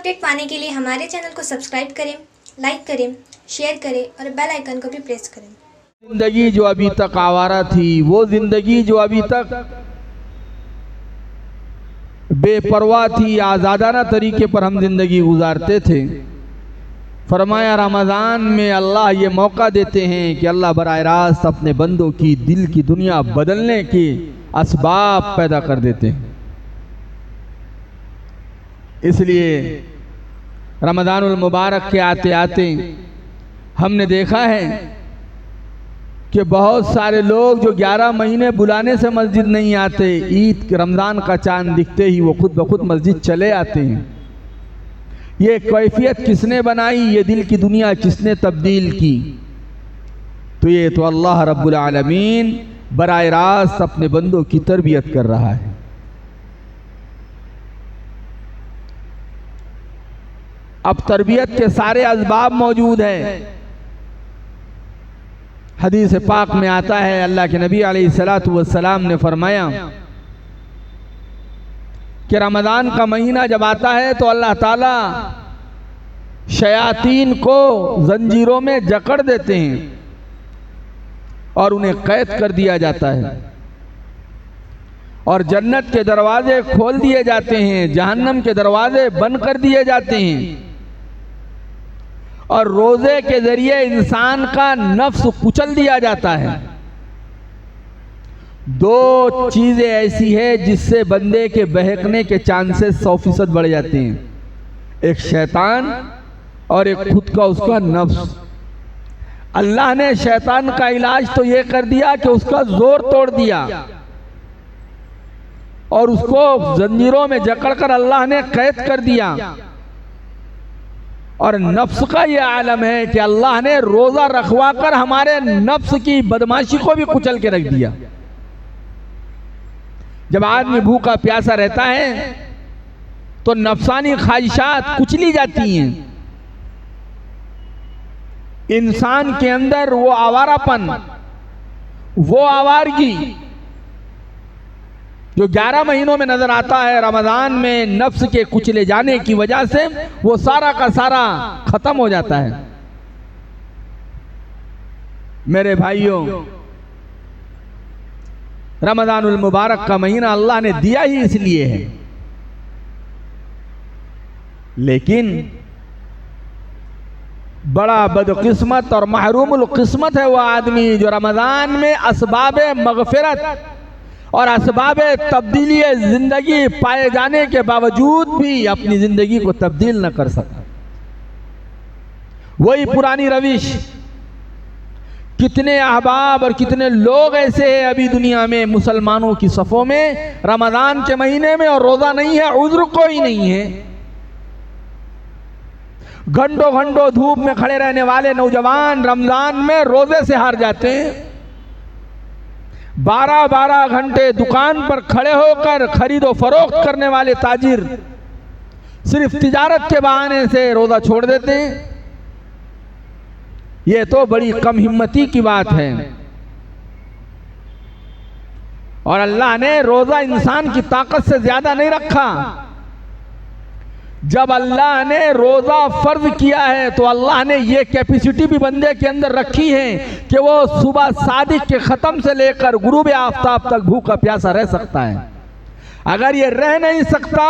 Update पाने के लिए हमारे चैनल को सब्सक्राइब करें, लाइक करें, शेयर करें और बेल आइकन को भी प्रेस करें। जिंदगी जो अभी तक आवारा थी, वो जिंदगी जो अभी तक बेपरवाह थी, आज़ादाना तरीके पर हम जिंदगी गुजारते थे। फरमाया रमज़ान में अल्लाह ये मौका देते हैं कि अल्लाह बराह रास्त अपने बंदों की दिल की दुनिया बदलने के असबाब पैदा कर देते हैं। इसलिए रमज़ानुल मुबारक के आते आते हमने देखा है कि बहुत सारे लोग जो 11 महीने बुलाने से मस्जिद नहीं आते, ईद रमज़ान का चांद दिखते ही वो खुद ब खुद मस्जिद चले आते हैं। ये कैफियत किसने बनाई, ये दिल की दुनिया किसने तब्दील की? तो ये तो अल्लाह रब्बुल आलमीन बराह रास्त अपने बंदों की तरबियत कर रहा है। अब तरबियत के सारे असबाब मौजूद हैं। हदीस पाक में आता है, अल्लाह के नबी अलैहिस्सलातु वस्सलाम ने फरमाया कि रमज़ान का महीना जब आता है तो अल्लाह ताला शयातीन को जंजीरों में जकड़ देते हैं और उन्हें कैद कर दिया जाता है और जन्नत के दरवाजे खोल दिए जाते हैं, जहन्नम के दरवाजे बंद कर दिए जाते हैं और रोजे के जरिए इंसान का नफ्स कुचल दिया जाता है। दो चीजें ऐसी है जिससे बंदे के बहकने के चांसेस 100% बढ़ जाते हैं, एक शैतान और एक खुद का उसका नफ्स। अल्लाह ने शैतान का इलाज तो ये कर दिया कि उसका जोर तोड़ दिया और उसको जंजीरों में जकड़कर अल्लाह ने कैद कर दिया। और नफ्स का ये आलम है कि अल्लाह ने रोजा रखवाकर हमारे नफ्स की बदमाशी को भी कुचल के रख दिया। जब आदमी भूखा प्यासा रहता है तो नफ्सानी ख्वाहिशात कुचली जाती हैं। इंसान के अंदर वो आवारापन, वो आवारगी जो 11 महीनों में नजर आता है, रमजान में नफ्स के कुचले जाने की वजह से वो सारा का सारा खत्म हो जाता है। मेरे भाइयों, रमजानुल मुबारक का महीना अल्लाह ने दिया ही इसलिए है, लेकिन बड़ा बदकिस्मत और महरूमुल किस्मत है वो आदमी जो रमजान में असबाबे मगफिरत और असबाब तब्दीली जिंदगी पाए जाने के बावजूद भी अपनी जिंदगी को तब्दील न कर सका। वही पुरानी रविश। कितने अहबाब और कितने लोग ऐसे हैं अभी दुनिया में मुसलमानों की सफ़ों में, रमज़ान के महीने में और रोज़ा नहीं है, उज़्र कोई नहीं है। घंटों घंटों धूप में खड़े रहने वाले नौजवान रमज़ान में रोज़े से हार जाते हैं। 12-12 घंटे दुकान पर खड़े होकर खरीदो फरोख्त करने वाले ताजिर सिर्फ तिजारत के बहाने से रोजा छोड़ देते हैं। यह तो बड़ी कम हिम्मती की बात है। और अल्लाह ने रोजा इंसान की ताकत से ज्यादा नहीं रखा। जब अल्लाह ने रोजा फर्ज किया है तो अल्लाह ने ये कैपेसिटी भी बंदे के अंदर रखी है कि वो सुबह सादिक के खत्म से लेकर गुरूब आफ्ताब तक भूखा प्यासा रह सकता है। अगर ये रह नहीं सकता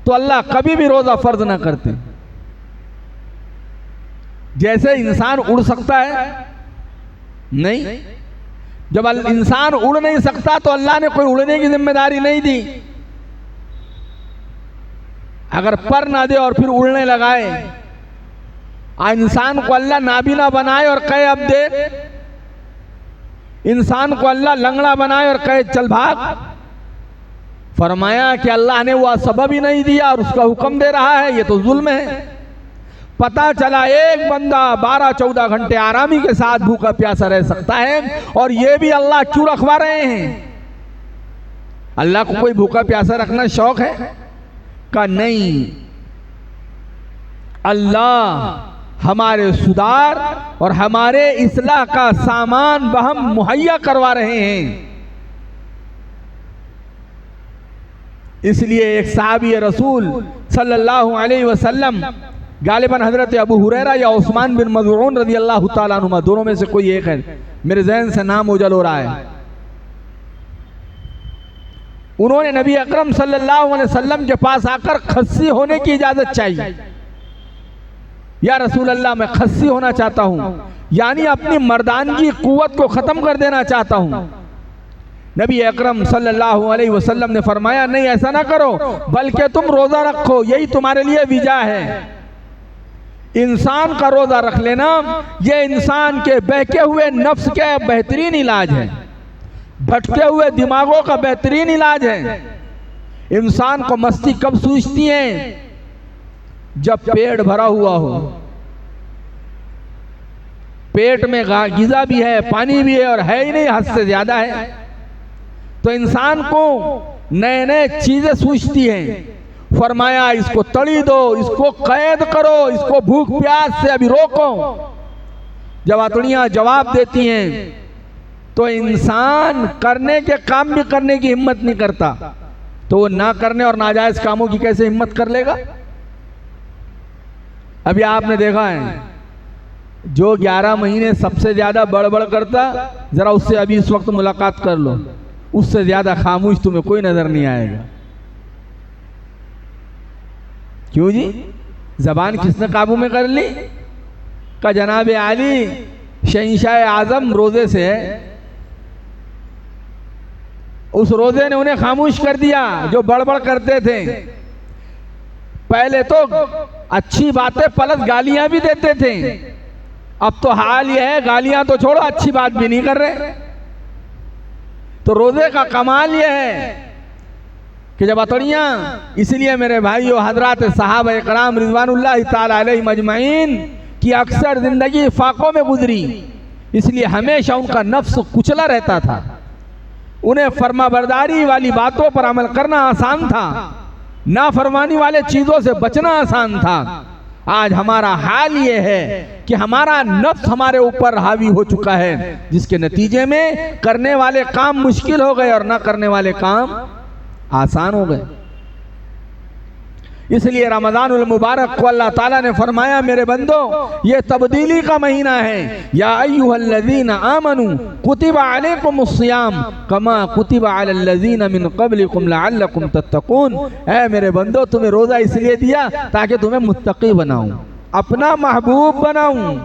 तो अल्लाह कभी भी रोजा फर्ज ना करते। जैसे इंसान उड़ सकता है, नहीं, जब इंसान उड़ नहीं सकता तो अल्लाह ने कोई उड़ने की जिम्मेदारी नहीं दी। अगर पर ना दे और फिर उड़ने लगाए, इंसान को अल्लाह नाबीना बनाए और कहे अब दे, इंसान को अल्लाह लंगड़ा बनाए और कहे चल भाग, फरमाया कि अल्लाह ने वह सबब ही नहीं दिया और उसका हुक्म दे रहा है, ये तो जुल्म है। पता चला एक बंदा 12-14 घंटे आरामी के साथ भूखा प्यासा रह सकता है और ये भी अल्लाह क्यों रखवा रहे हैं? अल्लाह को कोई भूखा प्यासा रखना शौक है का? नहीं, अल्लाह हमारे सुधार और हमारे इस्लाह का सामान बहम मुहैया करवा रहे हैं। इसलिए एक साहबी रसूल सल्लल्लाहु अलैहि वसल्लम, गालिबन हजरत अबू हुरैरा या उस्मान बिन मज़ऊन रज़ी अल्लाह ताला अन्हुमा, दोनों में से कोई एक है, मेरे जहन से नाम उजल हो रहा है। उन्होंने नबी अकरम सल्लल्लाहु अलैहि वसल्लम के पास आकर खस्सी होने की इजाजत चाहिए। या रसूल अल्लाह, मैं खस्सी होना चाहता हूँ, यानी अपनी मर्दानगी कुव्वत को ख़त्म कर देना चाहता हूँ। नबी अकरम सल्लल्लाहु अलैहि वसल्लम ने फरमाया, नहीं ऐसा ना करो, बल्कि तुम रोज़ा रखो, यही तुम्हारे लिए विजा है। इंसान का रोज़ा रख लेना ये इंसान के बहके हुए नफ्स के बेहतरीन इलाज है, भटके हुए दिमागों का बेहतरीन इलाज है। इंसान को मस्ती कब सूझती है? जब पेट भरा हुआ हो, पेट में ग़िज़ा भी है, पानी भी है और है ही नहीं, हद से ज़्यादा है, तो इंसान को नए नए चीज़ें सूझती हैं। फरमाया, इसको तड़ी दो, इसको कैद करो, इसको भूख प्यास से अभी रोको। जब अतड़ियाँ जवाब देती हैं तो इंसान करने के काम भी करने की हिम्मत नहीं करता, तो वो ना करने और नाजायज़ कामों की कैसे हिम्मत कर लेगा? अभी आपने देखा है, जो 11 महीने सबसे ज़्यादा बड़बड़ करता, ज़रा उससे अभी इस वक्त मुलाकात कर लो, उससे ज़्यादा खामोश तुम्हें कोई नज़र नहीं आएगा। क्यों जी? ज़बान किसने काबू में कर ली? का जनाब आली शहंशाह आज़म रोज़े से है, उस रोज़े ने उन्हें खामोश कर दिया जो बड़बड़ करते थे। पहले तो अच्छी बातें प्लस गालियां भी देते थे, अब तो हाल यह है गालियां तो छोड़ो, अच्छी बात भी नहीं कर रहे। तो रोज़े का कमाल यह है कि जब अतड़ियाँ, इसलिए मेरे भाइयों हजरात साहब इकराम रिज़वानुल्लाह ताला अलैहिम अजमईन की अक्सर ज़िंदगी फाकों में गुजरी, इसलिए हमेशा उनका नफ्स कुचला रहता था। उन्हें फर्माबरदारी वाली बातों पर अमल करना आसान था, नाफरमानी वाले चीज़ों से बचना आसान था। आज हमारा हाल ये है कि हमारा नफ्स हमारे ऊपर हावी हो चुका है, जिसके नतीजे में करने वाले काम मुश्किल हो गए और ना करने वाले काम आसान हो गए। इसलिए रमज़ानुल मुबारक को अल्लाह ताला ने फरमाया, मेरे बंदो ये तब्दीली का महीना है। या अय्युहल्लज़ीना आमनू कुतिबा अलैकुमुस्सियाम कमा कुतिबा अलल्लज़ीना मिन क़ब्लिकुम लअल्लकुम तत्तक़ून। ऐ मेरे बंदो, तुम्हें रोज़ा इसलिए दिया ताकि तुम्हें मुत्तकी बनाऊं, अपना महबूब बनाऊं।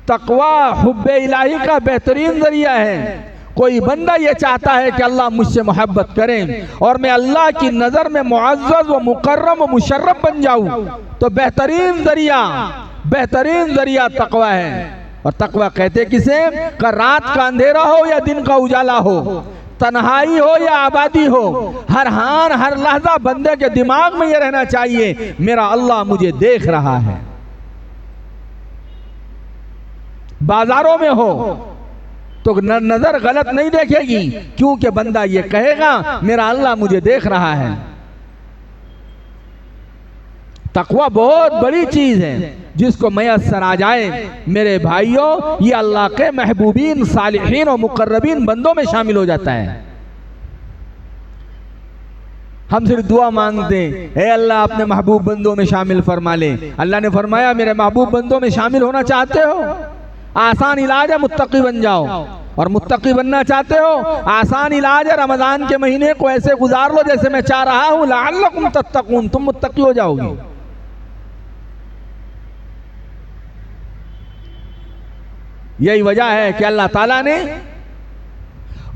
तक़वा हुब्बे इलाही का बेहतरीन ज़रिया है। कोई बंदा ये चाहता है कि अल्लाह मुझसे मोहब्बत करें और मैं अल्लाह की नज़र में मुअज़्ज़ज़ व मुकर्रम व मुशर्रफ बन जाऊं, तो बेहतरीन ज़रिया तक़वा है। और तक़वा कहते किसे? का रात का अंधेरा हो या दिन का उजाला हो, तन्हाई हो या आबादी हो, हर हान हर लहजा बंदे के दिमाग में ये रहना चाहिए, मेरा अल्लाह मुझे देख रहा है। बाजारों में हो तो नजर गलत नहीं देखेगी, क्योंकि बंदा ये कहेगा मेरा अल्लाह मुझे देख रहा है। तक़वा बहुत बड़ी चीज है, जिसको मयस्सर आ जाए मेरे भाइयों, ये अल्लाह के महबूबीन सालिहीन और मुकर्रबीन बंदों में शामिल हो जाता है। हम सिर्फ दुआ मांगते हैं, हे अल्लाह अपने महबूब बंदों में शामिल फरमा ले। अल्लाह ने फरमाया, मेरे महबूब बंदों में शामिल होना चाहते हो, आसान इलाज है मुत्तकी बन जाओ। और मुत्तकी बनना चाहते हो, आसान इलाज है रमज़ान के महीने को ऐसे गुजार लो जैसे मैं चाह रहा हूँ, लअल्लकुम तत्तकून, तुम मुत्तकी हो जाओगे। यही वजह है कि अल्लाह ताला ने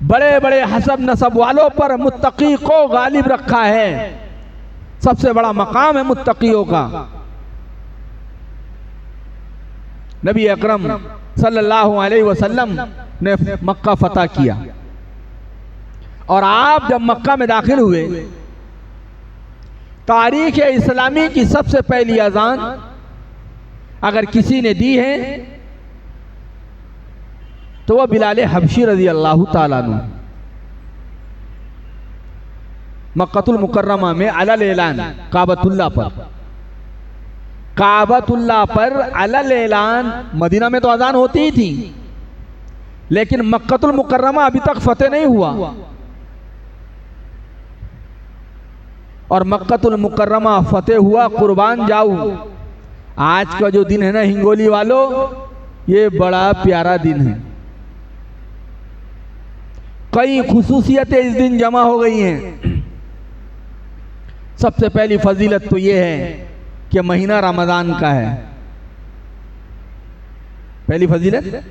बड़े बड़े हसब नसब वालों पर मुत्तकी को गालिब रखा है। सबसे बड़ा मकाम है मुत्तकियों का। नबी अकरम सल्लल्लाहु अलैहि वसल्लम ने मक्का फतह किया, और आप जब मक्का में दाखिल हुए, तारीख इस्लामी की सबसे पहली अजान अगर किसी ने दी है तो वह बिलाल हबशी रज़ी अल्लाह ताला अन्हु मक्कतुल मुकर्रमा में अलल ऐलान काबतुल्लाह पर अलल ऐलान, मदीना में तो अजान होती ही थी, लेकिन मक्कतुल मुकर्रमा अभी तक फतेह नहीं हुआ। और मक्कतुल मुकर्रमा फतेह हुआ, कुर्बान जाऊं। आज का जो दिन है ना हिंगोली वालों, ये बड़ा प्यारा दिन है। कई खुसूसियतें इस दिन जमा हो गई हैं। सबसे पहली फजीलत तो ये है कि महीना रमजान का है। पहली फजीलत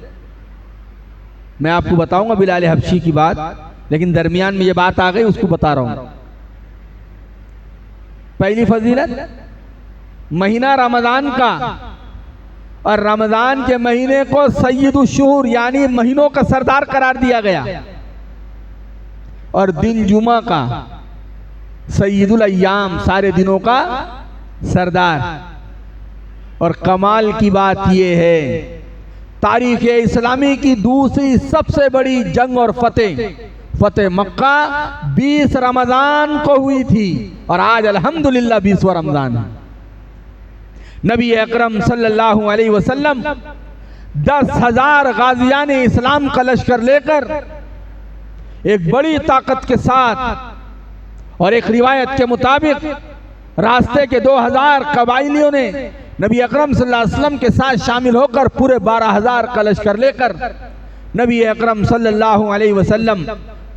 मैं आपको बताऊंगा बिलाल हबशी की बात, लेकिन दरमियान में ये बात आ गई उसको बता रहा हूं। पहली फजीलत महीना रमजान का, और रमजान के महीने को सय्यदुश शुहूर यानी महीनों का सरदार करार दिया गया, और दिन जुमा का सय्यदुल अय्याम, सारे दिनों का सरदार। और कमाल की बात यह है, तारीख इस्लामी की दूसरी सबसे बड़ी जंग और फतेह मक्का 20 रमजान को हुई थी, और आज अल्हम्दुलिल्लाह 20वां रमजान है। नबी अकरम सल्लल्लाहु अलैहि वसल्लम 10,000 गाजियान इस्लाम का लश्कर लेकर एक बड़ी ताकत के साथ, और एक रिवायत के मुताबिक रास्ते के 2000 कबाइलियों ने नबी अकरम सल्लल्लाहु अलैहि वसल्लम के साथ शामिल होकर पूरे 12,000 का लश्कर लेकर नबी अकरम सल्लल्लाहु अलैहि वसल्लम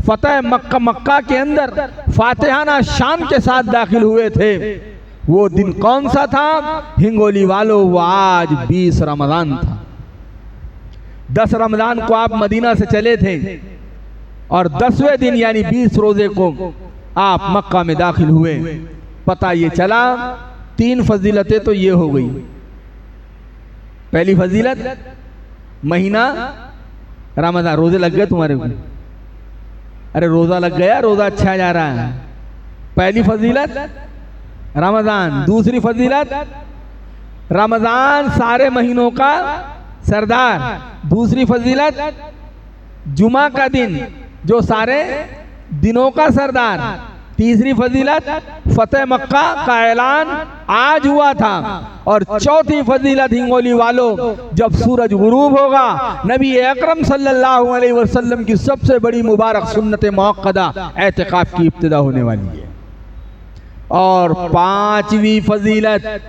फतेह मक्का के अंदर फातिहाना शान के साथ दाखिल हुए थे। वो दिन कौन सा था हिंगोली वालों? वो आज 20 रमजान था। 10 रमजान को आप मदीना से चले थे, और 10वें दिन यानी 20 रोजे को आप मक्का में दाखिल हुए। पता ये चला 3 फजीलतें तो ये हो गई। पहली फजीलत महीना रमजान, रोजे लग गए तुम्हारे को? अरे रोजा लग गया, रोजा अच्छा जा रहा है। पहली फजीलत रमजान। दूसरी फजीलत रमजान सारे महीनों का सरदार। दूसरी फजीलत जुमा का दिन जो सारे दिनों का सरदार। तीसरी फजीलत फतेह मक्का का ऐलान आज हुआ था। और चौथी फजीलत हिंगोली वालों, जब सूरज गुरूब होगा नबी अकरम सल्लल्लाहु अलैहि वसल्लम की सबसे बड़ी मुबारक सुन्नत मुअक्कदा एतिकाफ की इब्तिदा होने वाली है। और 5वीं फजीलत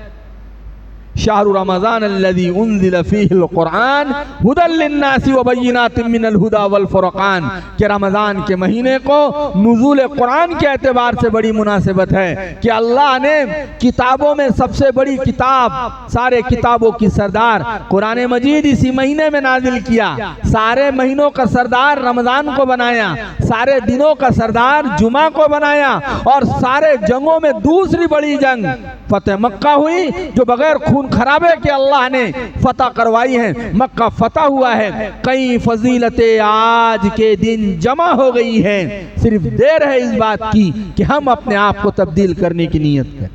शाहरु रमजान अल्लज़ी उन्ज़िल फ़ीहिल क़ुरआन हुदल लिन्नासि व बय्यिनातिम मिनल हुदा वल फ़ुरक़ान, कि रमज़ान के महीने को नुज़ूल कुरान के एतबार से बड़ी मुनासिबत है कि अल्लाह ने किताबों में सबसे बड़ी किताब, सारे किताबों की सरदार कुरान मजीद इसी महीने में नाजिल किया। सारे महीनों का सरदार रमज़ान को बनाया, सारे दिनों का सरदार जुमा को बनाया, और सारे जंगों में दूसरी बड़ी जंग फतेह मक्का हुई, जो बगैर खून खराबे के अल्लाह ने फतह करवाई है। मक्का फतह हुआ है। कई फजीलतें आज के दिन जमा हो गई है। सिर्फ देर है इस बात की कि हम अपने आप को तब्दील करने की नीयत करें,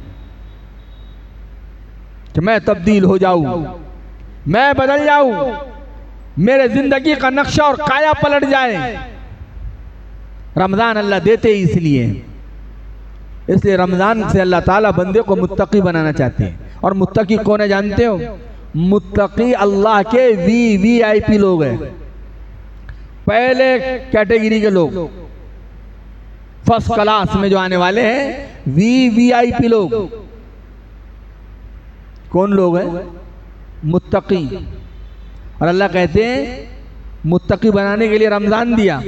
कि मैं तब्दील हो जाऊं, मैं बदल जाऊं, मेरे जिंदगी का नक्शा और काया पलट जाए। रमजान अल्लाह देते इसलिए रमजान से अल्लाह ताला बंदे को मुत्तकी बनाना चाहते हैं। और मुत्तकी कौन है जानते हो? मुत्तकी अल्लाह के वीआईपी लोग हैं, पहले कैटेगरी के लोग, फर्स्ट क्लास में जो आने वाले हैं वीआईपी लोग। कौन लोग हैं? मुत्तकी। और अल्लाह कहते हैं मुत्तकी बनाने के लिए रमजान दिया।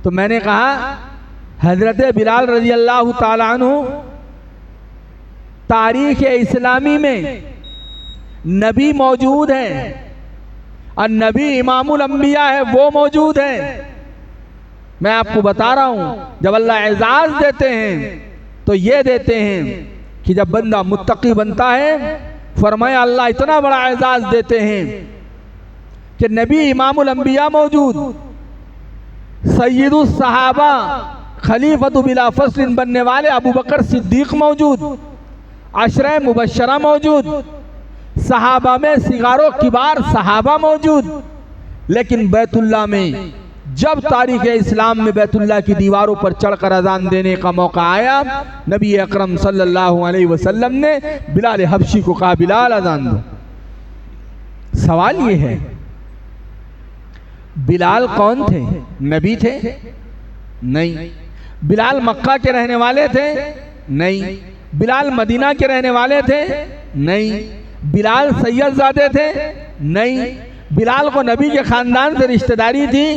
तो मैंने कहा हजरत बिलाल रजी अल्लाह ताला अन्हु तारीख इस्लामी में नबी मौजूद है, और नबी इमामुल अंबिया है, वो मौजूद है। मैं आपको बता रहा हूं, जब अल्लाह एजाज देते हैं तो ये देते हैं कि जब बंदा मुत्तकी बनता है, फरमाया अल्लाह इतना बड़ा एजाज देते हैं कि नबी इमामुल अंबिया मौजूद, सय्यदुस सहाबा खलीफतु बिला फस्लिन बनने वाले अबू बकर सिद्दीक मौजूद, अशरे मुबशरा मौजूद, सहाबा में सिगारो किबार सहाबा मौजूद। लेकिन बैतुल्लाह में जब तारीख इस्लाम में बैतुल्लाह की दीवारों पर चढ़कर अजान देने का मौका आया, नबी अकरम सल्लल्लाहु अलैहि वसल्लम ने बिलाल हबशी को कहा बिलाल अजान दो। सवाल ये है बिलाल कौन थे? नबी थे? नहीं। बिलाल मक्का के रहने वाले थे? नहीं। बिलाल मदीना के रहने वाले थे? नहीं। बिलाल सैयदजादे थे? नहीं। बिलाल को नबी के खानदान से रिश्तेदारी थी?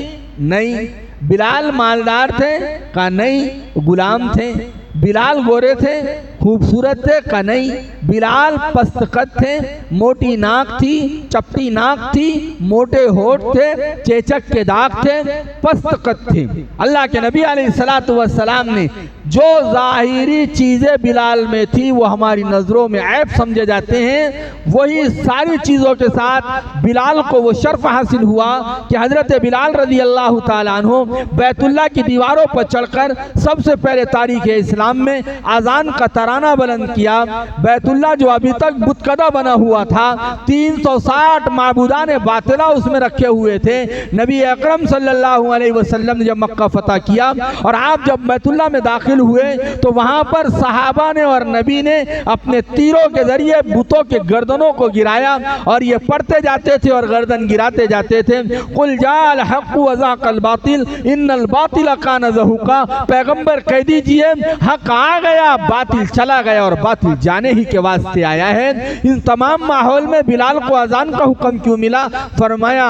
नहीं। बिलाल मालदार थे? का नहीं, गुलाम थे। बिलाल गोरे थे, खूबसूरत थे? का नहीं। बिलाल पस्तकद थे, मोटी नाक थी, चपटी नाक थी, मोटे होठ थे, चेचक के दाग थे, पस्तकद थे। अल्लाह के नबी अलैहिस्सलातु वस्सलाम ने जो ज़ाहिरी चीज़ें बिलाल में थी वो हमारी नज़रों में ऐब समझे जाते हैं, वही सारी चीज़ों के साथ बिलाल को वो शर्फ हासिल हुआ कि हज़रत बिलाल रज़ी अल्लाह ताला अन्हु बैतुल्लाह की दीवारों पर चढ़कर सबसे पहले तारीख़ इस्लाम में आज़ान का तराना बुलंद किया। बैतुल्लाह जो अभी तक बुतकदा बना हुआ था, 360 माबूदान बातिला उसमें रखे हुए थे। नबी अकरम सल्लल्लाहु अलैहि वसल्लम ने जब मक्का फतह किया और आप जब बैतुल्लाह में दाखिल हुए तो वहां पर सहाबा ने और नबी ने अपने तीरों के जरिए बुतों के गर्दनों को गिराया और ये पढ़ते जाते थे और गर्दन गिराते जाते थे, कुल जाल हक़ व ज़ाक़ल बातिल इन्नल बातिल कान ज़हूक़ा। पैगंबर कह दीजिए हक आ गया, बातिल चला गया और बातिल जाने ही के वास्ते आया है। इन तमाम माहौल में बिलाल को अजान का हुक्म क्यों मिला? फरमाया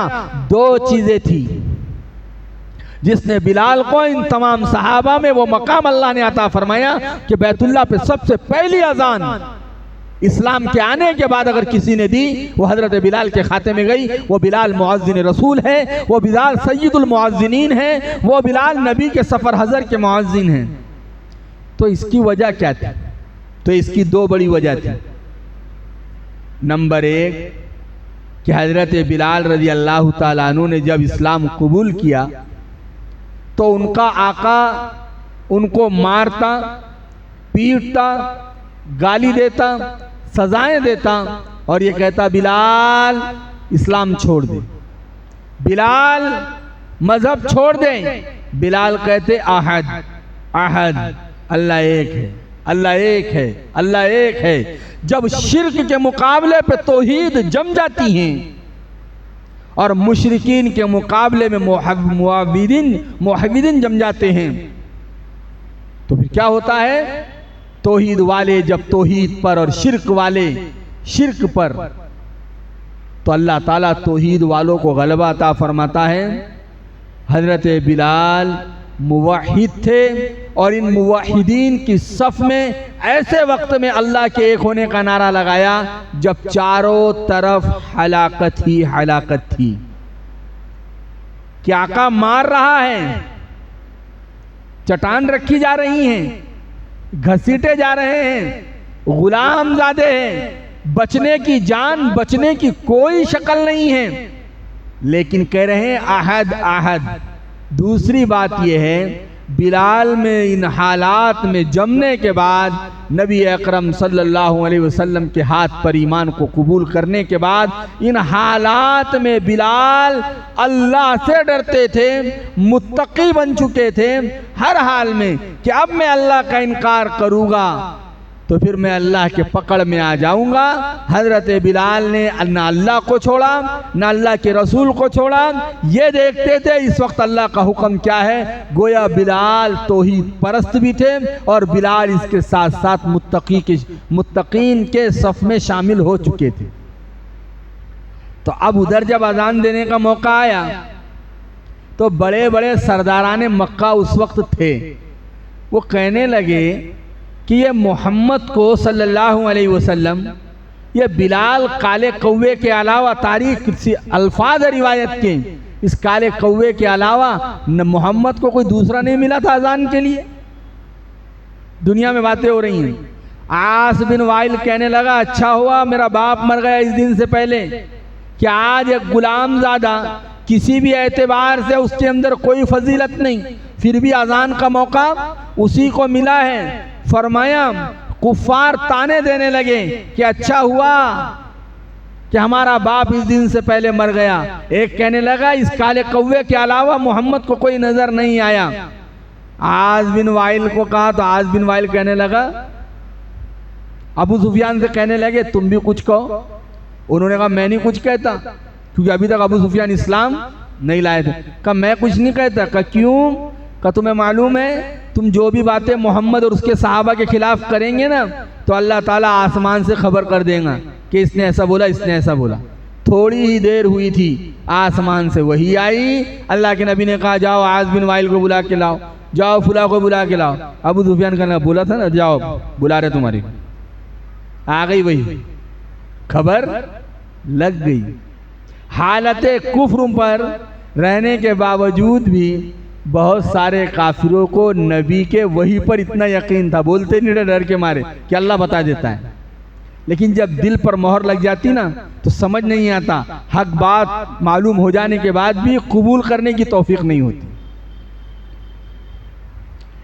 दो चीजें थी जिसने बिलाल को इन तमाम सहाबा में वो मकाम अल्लाह ने अता फरमाया कि बैतुल्लाह पे सबसे पहली अजान इस्लाम के आने के बाद अगर किसी ने दी वो हजरत बिलाल के खाते में गई। वो बिलाल मुअज्जिन रसूल है, वो बिलाल सय्यदुल मुअज्जिनीन है, वो बिलाल नबी के सफर हजर के मुअज्जिन हैं। तो इसकी वजह क्या थी? तो इसकी दो बड़ी वजह थी। नंबर एक कि हजरत बिलाल रजी अल्लाह ताला अन्हु ने जब इस्लाम कबूल किया तो उनका आका उनको मारता, पीटता, गाली देता, सजाएं देता और ये कहता बिलाल इस्लाम छोड़ दे, बिलाल मजहब छोड़ दे। बिलाल कहते आहद आहद, अल्लाह एक है, अल्लाह एक है, अल्लाह एक है। जब शिर्क के मुकाबले पे तौहीद जम जाती हैं और मुशरिकीन के मुकाबले में मुवहिदीन जम जाते हैं तो फिर क्या होता है? तौहीद वाले जब तौहीद पर और शिर्क वाले शिर्क पर, तो अल्लाह ताला तौहीद वालों को गलबा अता फरमाता है। हजरत बिलाल मुवहिद थे और इन मुवहिदीन की सफ में ऐसे वक्त में अल्लाह के एक होने का नारा लगाया जब चारों तरफ हलाकत ही हलाकत थी। क्या आका मार रहा है, चट्टान रखी जा रही हैं, घसीटे जा रहे हैं, गुलाम ज़ादे हैं, बचने की जान बचने की कोई शक्ल नहीं है, लेकिन कह रहे हैं आहद आहद। दूसरी बात यह है बिलाल में इन हालात में जमने के बाद नबी अकरम सल्लल्लाहु अलैहि वसल्लम के हाथ पर ईमान को कबूल करने के बाद इन हालात में बिलाल अल्लाह से डरते थे, मुत्तकी बन चुके थे हर हाल में कि अब मैं अल्लाह का इनकार करूँगा तो फिर मैं अल्लाह के पकड़ में आ जाऊंगा। हजरत बिलाल ने ना अल्लाह को छोड़ा ना अल्लाह के रसूल को छोड़ा, ये देखते थे इस वक्त अल्लाह का हुक्म क्या है। गोया बिलाल तौहीद परस्त भी थे और बिलाल इसके साथ साथ मुत्तकीन के सफ में शामिल हो चुके थे। तो अब उधर जब अजान देने का मौका आया तो बड़े बड़े सरदारान मक्का उस वक्त थे, वो कहने लगे कि ये मोहम्मद को सल्लल्लाहु अलैहि वसल्लम, ये बिलाल काले कौवे के अलावा तारीख से अल्फाज रिवायत के इस काले कौवे के अलावा न मोहम्मद को कोई दूसरा नहीं मिला था अजान के लिए। दुनिया में बातें हो रही हैं। आस बिन वाइल कहने लगा अच्छा हुआ मेरा बाप मर गया इस दिन से पहले कि आज एक गुलाम ज़ादा किसी भी एतबार से उसके अंदर कोई फजीलत नहीं, फिर भी अजान का मौका उसी को मिला है। फरमाया कुफ्फार ताने देने लगे कि अच्छा हुआ कि हमारा बाप इस दिन से पहले मर गया। एक कहने लगा इस काले कौवे के अलावा मोहम्मद को कोई नजर नहीं आया। आज बिन वाइल को कहा तो आज बिन वाइल कहने लगा, अबू सुफियान से कहने लगे तुम भी कुछ कहो। उन्होंने कहा मैं नहीं कुछ कहता, क्योंकि अभी तक अबू सुफियान इस्लाम नहीं लाए थे। कहा मैं कुछ नहीं कहता। कहा क्यों? का तुम्हें मालूम है तुम जो भी बातें मोहम्मद और उसके सहाबा के खिलाफ करेंगे ना तो अल्लाह ताला आसमान से खबर कर देगा कि इसने ऐसा बोला, इसने ऐसा बोला। थोड़ी ही देर हुई थी, आसमान से वही आई। अल्लाह के नबी ने कहा जाओ आस बिन वाइल को बुला के लाओ, जाओ फुला को बुला के लाओ। अबू सुफियान का बोला था ना जाओ बुला रहे तुम्हारी, आ गई वही, खबर लग गई। हालत कुफ्र पर रहने के बावजूद भी बहुत सारे काफिरों को नबी के वही पर इतना यकीन था, बोलते नहीं डर के मारे कि अल्लाह बता देता है। लेकिन जब दिल पर मोहर लग जाती ना तो समझ नहीं आता, हक बात मालूम हो जाने के बाद भी कबूल करने की तौफीक नहीं होती।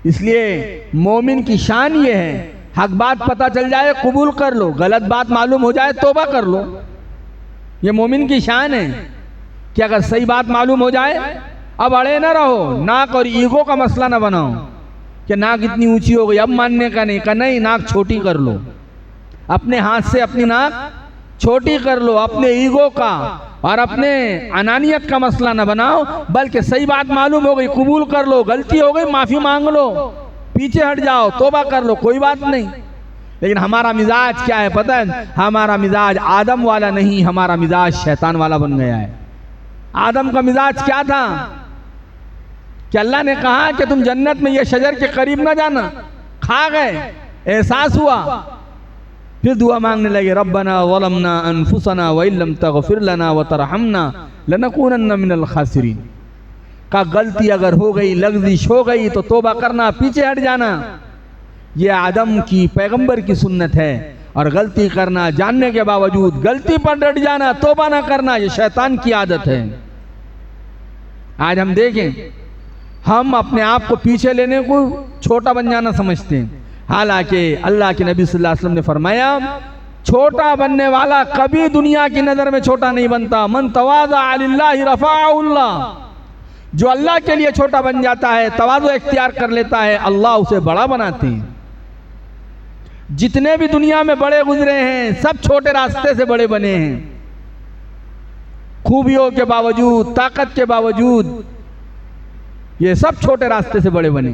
इसलिए मोमिन की शान ये है, हक बात पता चल जाए कबूल कर लो, गलत बात मालूम हो जाए तौबा कर लो। ये मोमिन की शान है कि अगर सही बात मालूम हो जाए अब अड़े ना रहो, नाक और ईगो का मसला ना बनाओ कि नाक इतनी ऊंची हो गई अब मानने का नहीं, का नहीं, नाक छोटी कर लो, अपने हाथ से अपनी नाक छोटी कर लो, अपने ईगो का और अपने अनानियत का मसला ना बनाओ, बल्कि सही बात मालूम हो गई कबूल कर लो, गलती हो गई माफी मांग लो, पीछे हट जाओ, तौबा कर लो, कोई बात नहीं। लेकिन हमारा मिजाज क्या है पता है? हमारा मिजाज आदम वाला नहीं, हमारा मिजाज शैतान वाला बन गया है। आदम का मिजाज क्या था कि अल्लाह ने कहा कि तुम जन्नत में ये शजर के करीब ना जाना, खा गए, एहसास हुआ, फिर दुआ मांगने लगे रब्बना ज़लमना अनफुसना व इल्लम तग़फिर लना व तरहमना लनकूनन्ना मिनल खासिरीन। का गलती अगर हो गई, लग़ज़िश हो गई तो तौबा करना, पीछे हट जाना। ये आदम की पैगंबर की सुन्नत है। और गलती करना जानने के बावजूद गलती पर डट जाना, तौबा ना करना, ये शैतान की आदत है। आज हम देखें, हम अपने आप को पीछे लेने को छोटा बन जाना समझते हैं, हालांकि अल्लाह के नबी सल्लल्लाहु अलैहि वसल्लम ने फरमाया छोटा बनने वाला कभी दुनिया की नज़र में छोटा नहीं बनता। मन तवाज़ा लिल्लाहि रफ़अहुल्लाह, जो अल्लाह के लिए छोटा बन जाता है, तवाज़ु इख्तियार कर लेता है, अल्लाह उसे बड़ा बनाते हैं। जितने भी दुनिया में बड़े गुजरे हैं सब छोटे रास्ते से बड़े बने हैं, खूबियों के बावजूद, ताकत के बावजूद, ये सब छोटे रास्ते से बड़े बने।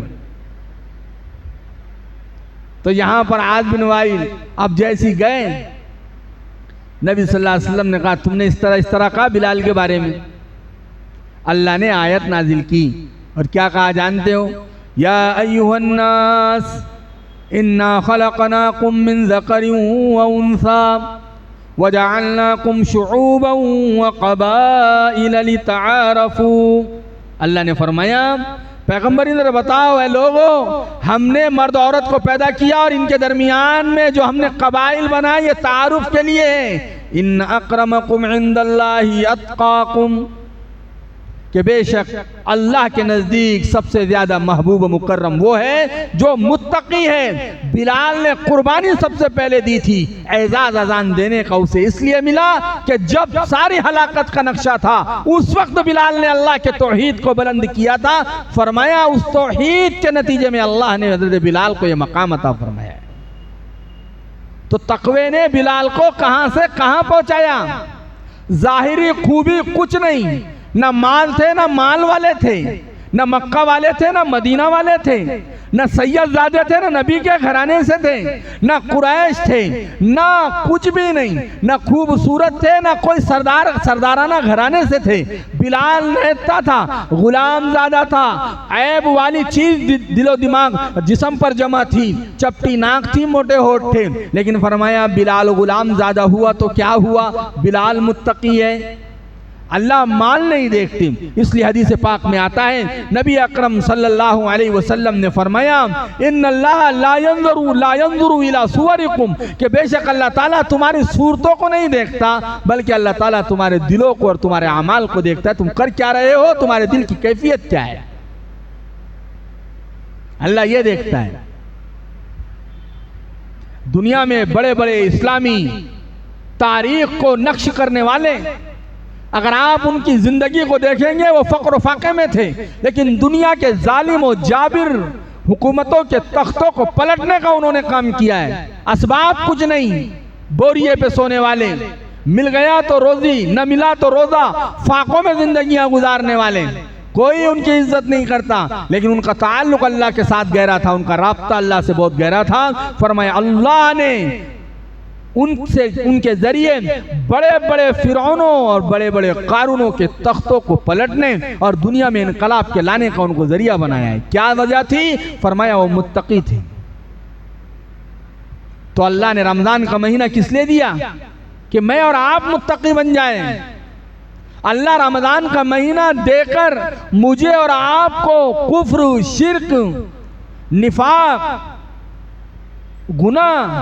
तो यहां पर आस बिन वाइल अब जैसी गए, नबी सल्लल्लाहु अलैहि वसल्लम ने कहा तुमने इस तरह कहा बिलाल के बारे में। अल्लाह ने आयत नाजिल की और क्या कहा जानते हो? या अय्युहन्नास इन्ना खलक़नाकुम मिन ज़करिन व उन्सा वजअलनाकुम शुऊबन व क़बाइल लितआरफू। अल्लाह ने फरमाया पैगम्बर इधर बताओ है लोगों, हमने मर्द औरत को पैदा किया और इनके दरमियान में जो हमने कबाइल बनाए ये तारुफ के लिए है। इन्न अक्रमकुम इंदल्लाहि अत्काकुम, कि बेशक अल्लाह के नज़दीक सबसे ज़्यादा महबूब मुकर्रम वो है जो मुत्तकी है। बिलाल ने कुर्बानी सबसे पहले दी थी, एजाज़ अजान देने का उसे इसलिए मिला कि जब सारी हलाकत का नक्शा था उस वक्त बिलाल ने अल्लाह के तौहीद को बुलंद किया था। फरमाया उस तौहीद के नतीजे में अल्लाह ने हज़रत बिलाल को यह मकाम अता फरमाया। तो तकवे ने बिलाल को कहां से कहां पहुंचाया। जाहिरी खूबी कुछ नहीं, न माल थे न माल वाले थे, न मक्का वाले थे न मदीना वाले थे, न सैयदजादे थे न नबी के घराने से थे, न कुरैश थे, न कुछ भी नहीं, न खूबसूरत थे न कोई सरदाराना घराने से थे। बिलाल नेता था, गुलाम ज़ादा था, ऐब वाली चीज दिलो दिमाग जिस्म पर जमा थी, चपटी नाक थी, मोटे होठ थे। लेकिन फरमाया बिलाल गुलाम ज़ादा हुआ तो क्या हुआ, बिलाल मुत्तकी है। अल्लाह माल नहीं देखती, इसलिए हदीस पाक में आता है नबी अकरम सल्लल्लाहु अलैहि वसल्लम ने फरमाया इन्नल्लाह ला यंजुरु इला सुवरिकुम, कि बेशक अल्लाह ताला तुम्हारी सूरतों को नहीं देखता बल्कि अल्लाह ताला तुम्हारे दिलों को और तुम्हारे अमाल को देखता है। तुम कर क्या रहे हो, तुम्हारे दिल की कैफियत क्या है, अल्लाह ये देखता है। दुनिया में बड़े बड़े इस्लामी तारीख को नक्श करने वाले, अगर आप उनकी जिंदगी को देखेंगे वो फक्र फाके में थे, लेकिन दुनिया के जालिम और जाबिर हुकूमतों के तख्तों को पलटने का उन्होंने काम किया है। असबाब कुछ नहीं, बोरिए पे सोने वाले, मिल गया तो रोजी, न मिला तो रोजा, फाकों में जिंदगियां गुजारने वाले। कोई उनकी इज्जत नहीं करता, लेकिन उनका ताल्लुक अल्लाह के साथ गहरा था, उनका राब्ता अल्लाह से बहुत गहरा था। फरमाया अल्लाह ने उनसे, उनके जरिए बड़े बड़े फिरौनों और बड़े बड़े कारूनों के तख्तों को पलटने और दुनिया में इनकलाब के लाने का उनको जरिया बनाया है। क्या वजह थी? फरमाया वो मुत्तकी थे। तो अल्लाह ने रमजान का महीना किस लिए दिया? कि मैं और आप मुत्तकी बन जाएं। अल्लाह रमजान का महीना देकर मुझे और आपको कुफ्र, शिर्क, निफाक, गुनाह,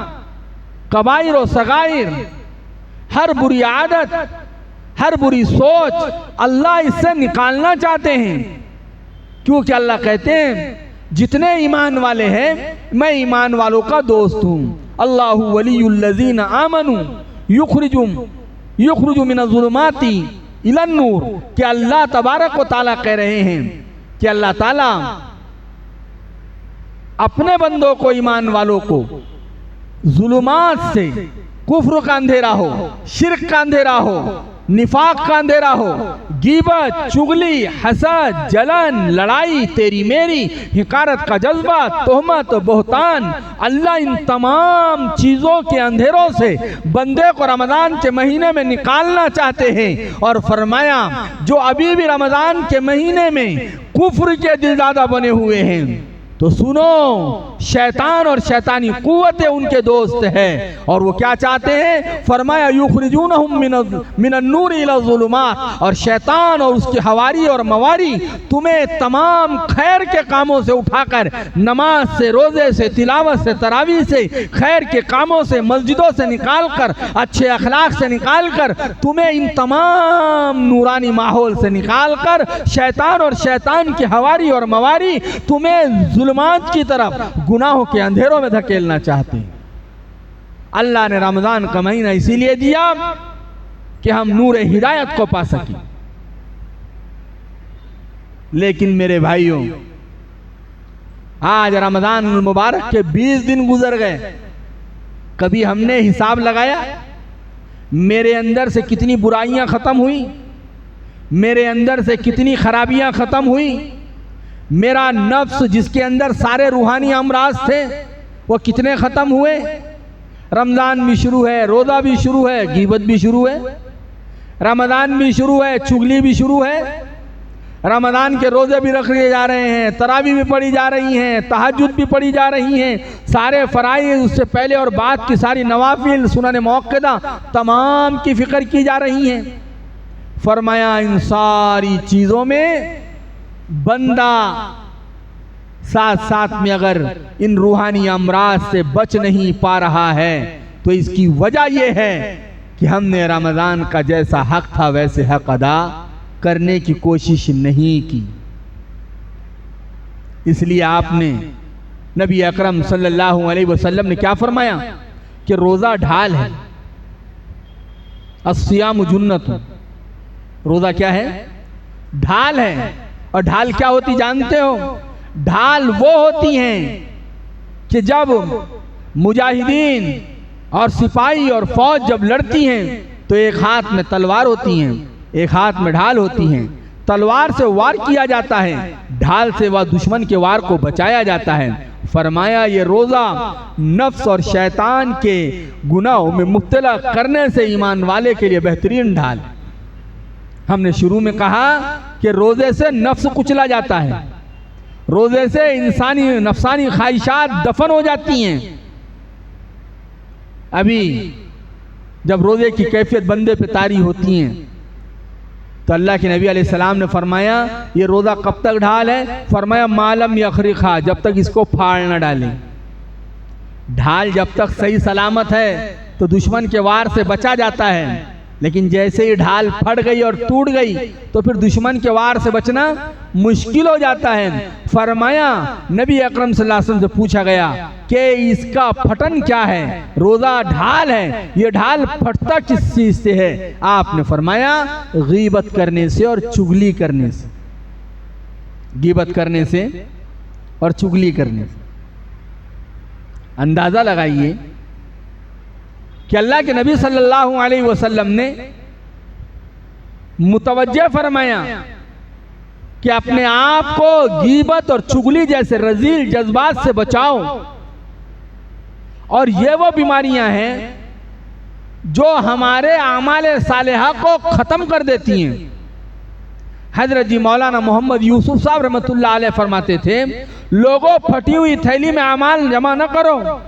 कबाइर और सगाइर, हर बुरी आदत, हर बुरी सोच अल्लाह इससे निकालना चाहते हैं। क्योंकि अल्लाह कहते हैं जितने ईमान वाले हैं मैं ईमान वालों का दोस्त हूँ। अल्लाहु वलियुल्लज़ीना आमनू युखरिजुम मिनज़्ज़ुलुमाति इलन नूर। कि अल्लाह तबारक व तआला कह रहे हैं कि अल्लाह ताला अपने बंदों को, ईमान वालों को जुलुमात से, कुफ्र का अंधेरा हो, शिर्क का अंधेरा हो, निफाक का अंधेरा हो, गीबत, चुगली, हसद, जलन, लड़ाई, तेरी मेरी, हिकारत का जज्बा, तोहमत, बोहतान, अल्लाह इन तमाम चीज़ों के अंधेरों से बंदे को रमज़ान के महीने में निकालना चाहते हैं। और फरमाया जो अभी भी रमज़ान के महीने में कुफ्र के दिलदादा बने हुए हैं तो सुनो, शैतान और शैतानी कुव्वतें उनके दोस्त है। और वो क्या चाहते हैं? फरमाया युखरिजूनहुम मिनन नूर इला ज़ुलुमात। और शैतान और उसके हवारी और मवारी तुम्हें तमाम खैर के कामों से उठाकर, नमाज से, रोज़े से, तिलावत से, तरावी से, खैर के कामों से, मस्जिदों से निकाल कर, अच्छे अखलाक से निकाल कर, तुम्हें इन तमाम नूरानी माहौल से निकाल कर शैतान और शैतान की हवारी और मवारी तुम्हें जुल्मात की तरफ, गुनाहों के अंधेरों में धकेलना चाहते हैं। अल्लाह ने रमजान का महीना इसीलिए दिया कि हम नूर हिदायत को पा सकें। लेकिन मेरे भाइयों, आज रमजान मुबारक के 20 दिन गुजर गए। कभी हमने हिसाब लगाया मेरे अंदर से कितनी बुराइयां खत्म हुई, मेरे अंदर से कितनी खराबियां खत्म हुई, मेरा नफ्स जिसके अंदर सारे रूहानी अमराज थे वो कितने ख़त्म हुए। रमज़ान भी शुरू है, रोज़ा भी शुरू है, गीबत भी शुरू है, रमज़ान भी शुरू है, चुगली भी शुरू है, रमज़ान के रोज़े भी रख लिए जा रहे हैं, तरावी भी पढ़ी जा रही हैं, तहज्जुद भी पढ़ी जा रही हैं, सारे फ़राइज़, उससे पहले और बाद की सारी नवाफिल, सुनन मौक़दा तमाम की फ़िक्र की जा रही हैं। फरमाया इन सारी चीज़ों में बंदा साथ साथ में अगर इन रूहानी अमराज से बच नहीं पा रहा है तो इसकी वजह यह है कि हमने रमज़ान का जैसा हक था वैसे हक अदा करने की कोशिश नहीं की। इसलिए आपने, नबी अकरम सल्लल्लाहु अलैहि वसल्लम ने क्या फरमाया कि रोज़ा ढाल है, अस्सियाम जुन्नत। रोज़ा क्या है? ढाल है। और ढाल क्या होती जानते हो? ढाल वो होती हैं कि जब मुजाहिदीन और सिपाही और फौज जब लड़ती हैं तो एक हाथ में तलवार होती हैं, एक हाथ में ढाल होती हैं। तलवार से वार किया जाता है, ढाल से वह दुश्मन के वार को बचाया जाता है। फरमाया ये रोज़ा नफ्स और शैतान के गुनाहों में मुब्तला करने से ईमान वाले के लिए बेहतरीन ढाल। हमने शुरू में कहा कि रोज़े से नफ्स कुचला जाता है, रोज़े से इंसानी नफसानी ख्वाहिशात दफन हो जाती हैं। अभी जब रोज़े की कैफियत बंदे पे तारी होती हैं तो अल्लाह के नबी अलैहिस्सलाम ने फरमाया ये रोज़ा कब तक ढाल है? फरमाया मालम यखरिखा, जब तक इसको फाड़ न डालें। ढाल जब तक सही सलामत है तो दुश्मन के वार से बचा जाता है, लेकिन जैसे ही ढाल फट गई और टूट गई तो फिर दुश्मन के वार से बचना मुश्किल हो जाता है। फरमाया नबी अकरम सल्लल्लाहु अलैहि वसल्लम से पूछा गया कि इसका फटन क्या है? रोज़ा ढाल है, ये ढाल फटता किस चीज़ से है? आपने फरमाया गीबत करने से और चुगली करने से। गीबत करने से और चुगली करने से। अंदाज़ा लगाइए कि अल्लाह के नबी सल्लल्लाहु अलैहि वसल्लम ने मुतवज्जे फरमाया कि अपने आप को गीबत और चुगली जैसे रजील जज्बात से बचाओ। और ये वो बीमारियां हैं जो हमारे आमाल सालेहा को ख़त्म कर देती हैं। हजरत जी मौलाना मोहम्मद यूसुफ साहब रहमतुल्लाह अलैह फरमाते थे, लोगों फटी हुई थैली में अमाल जमा न करो,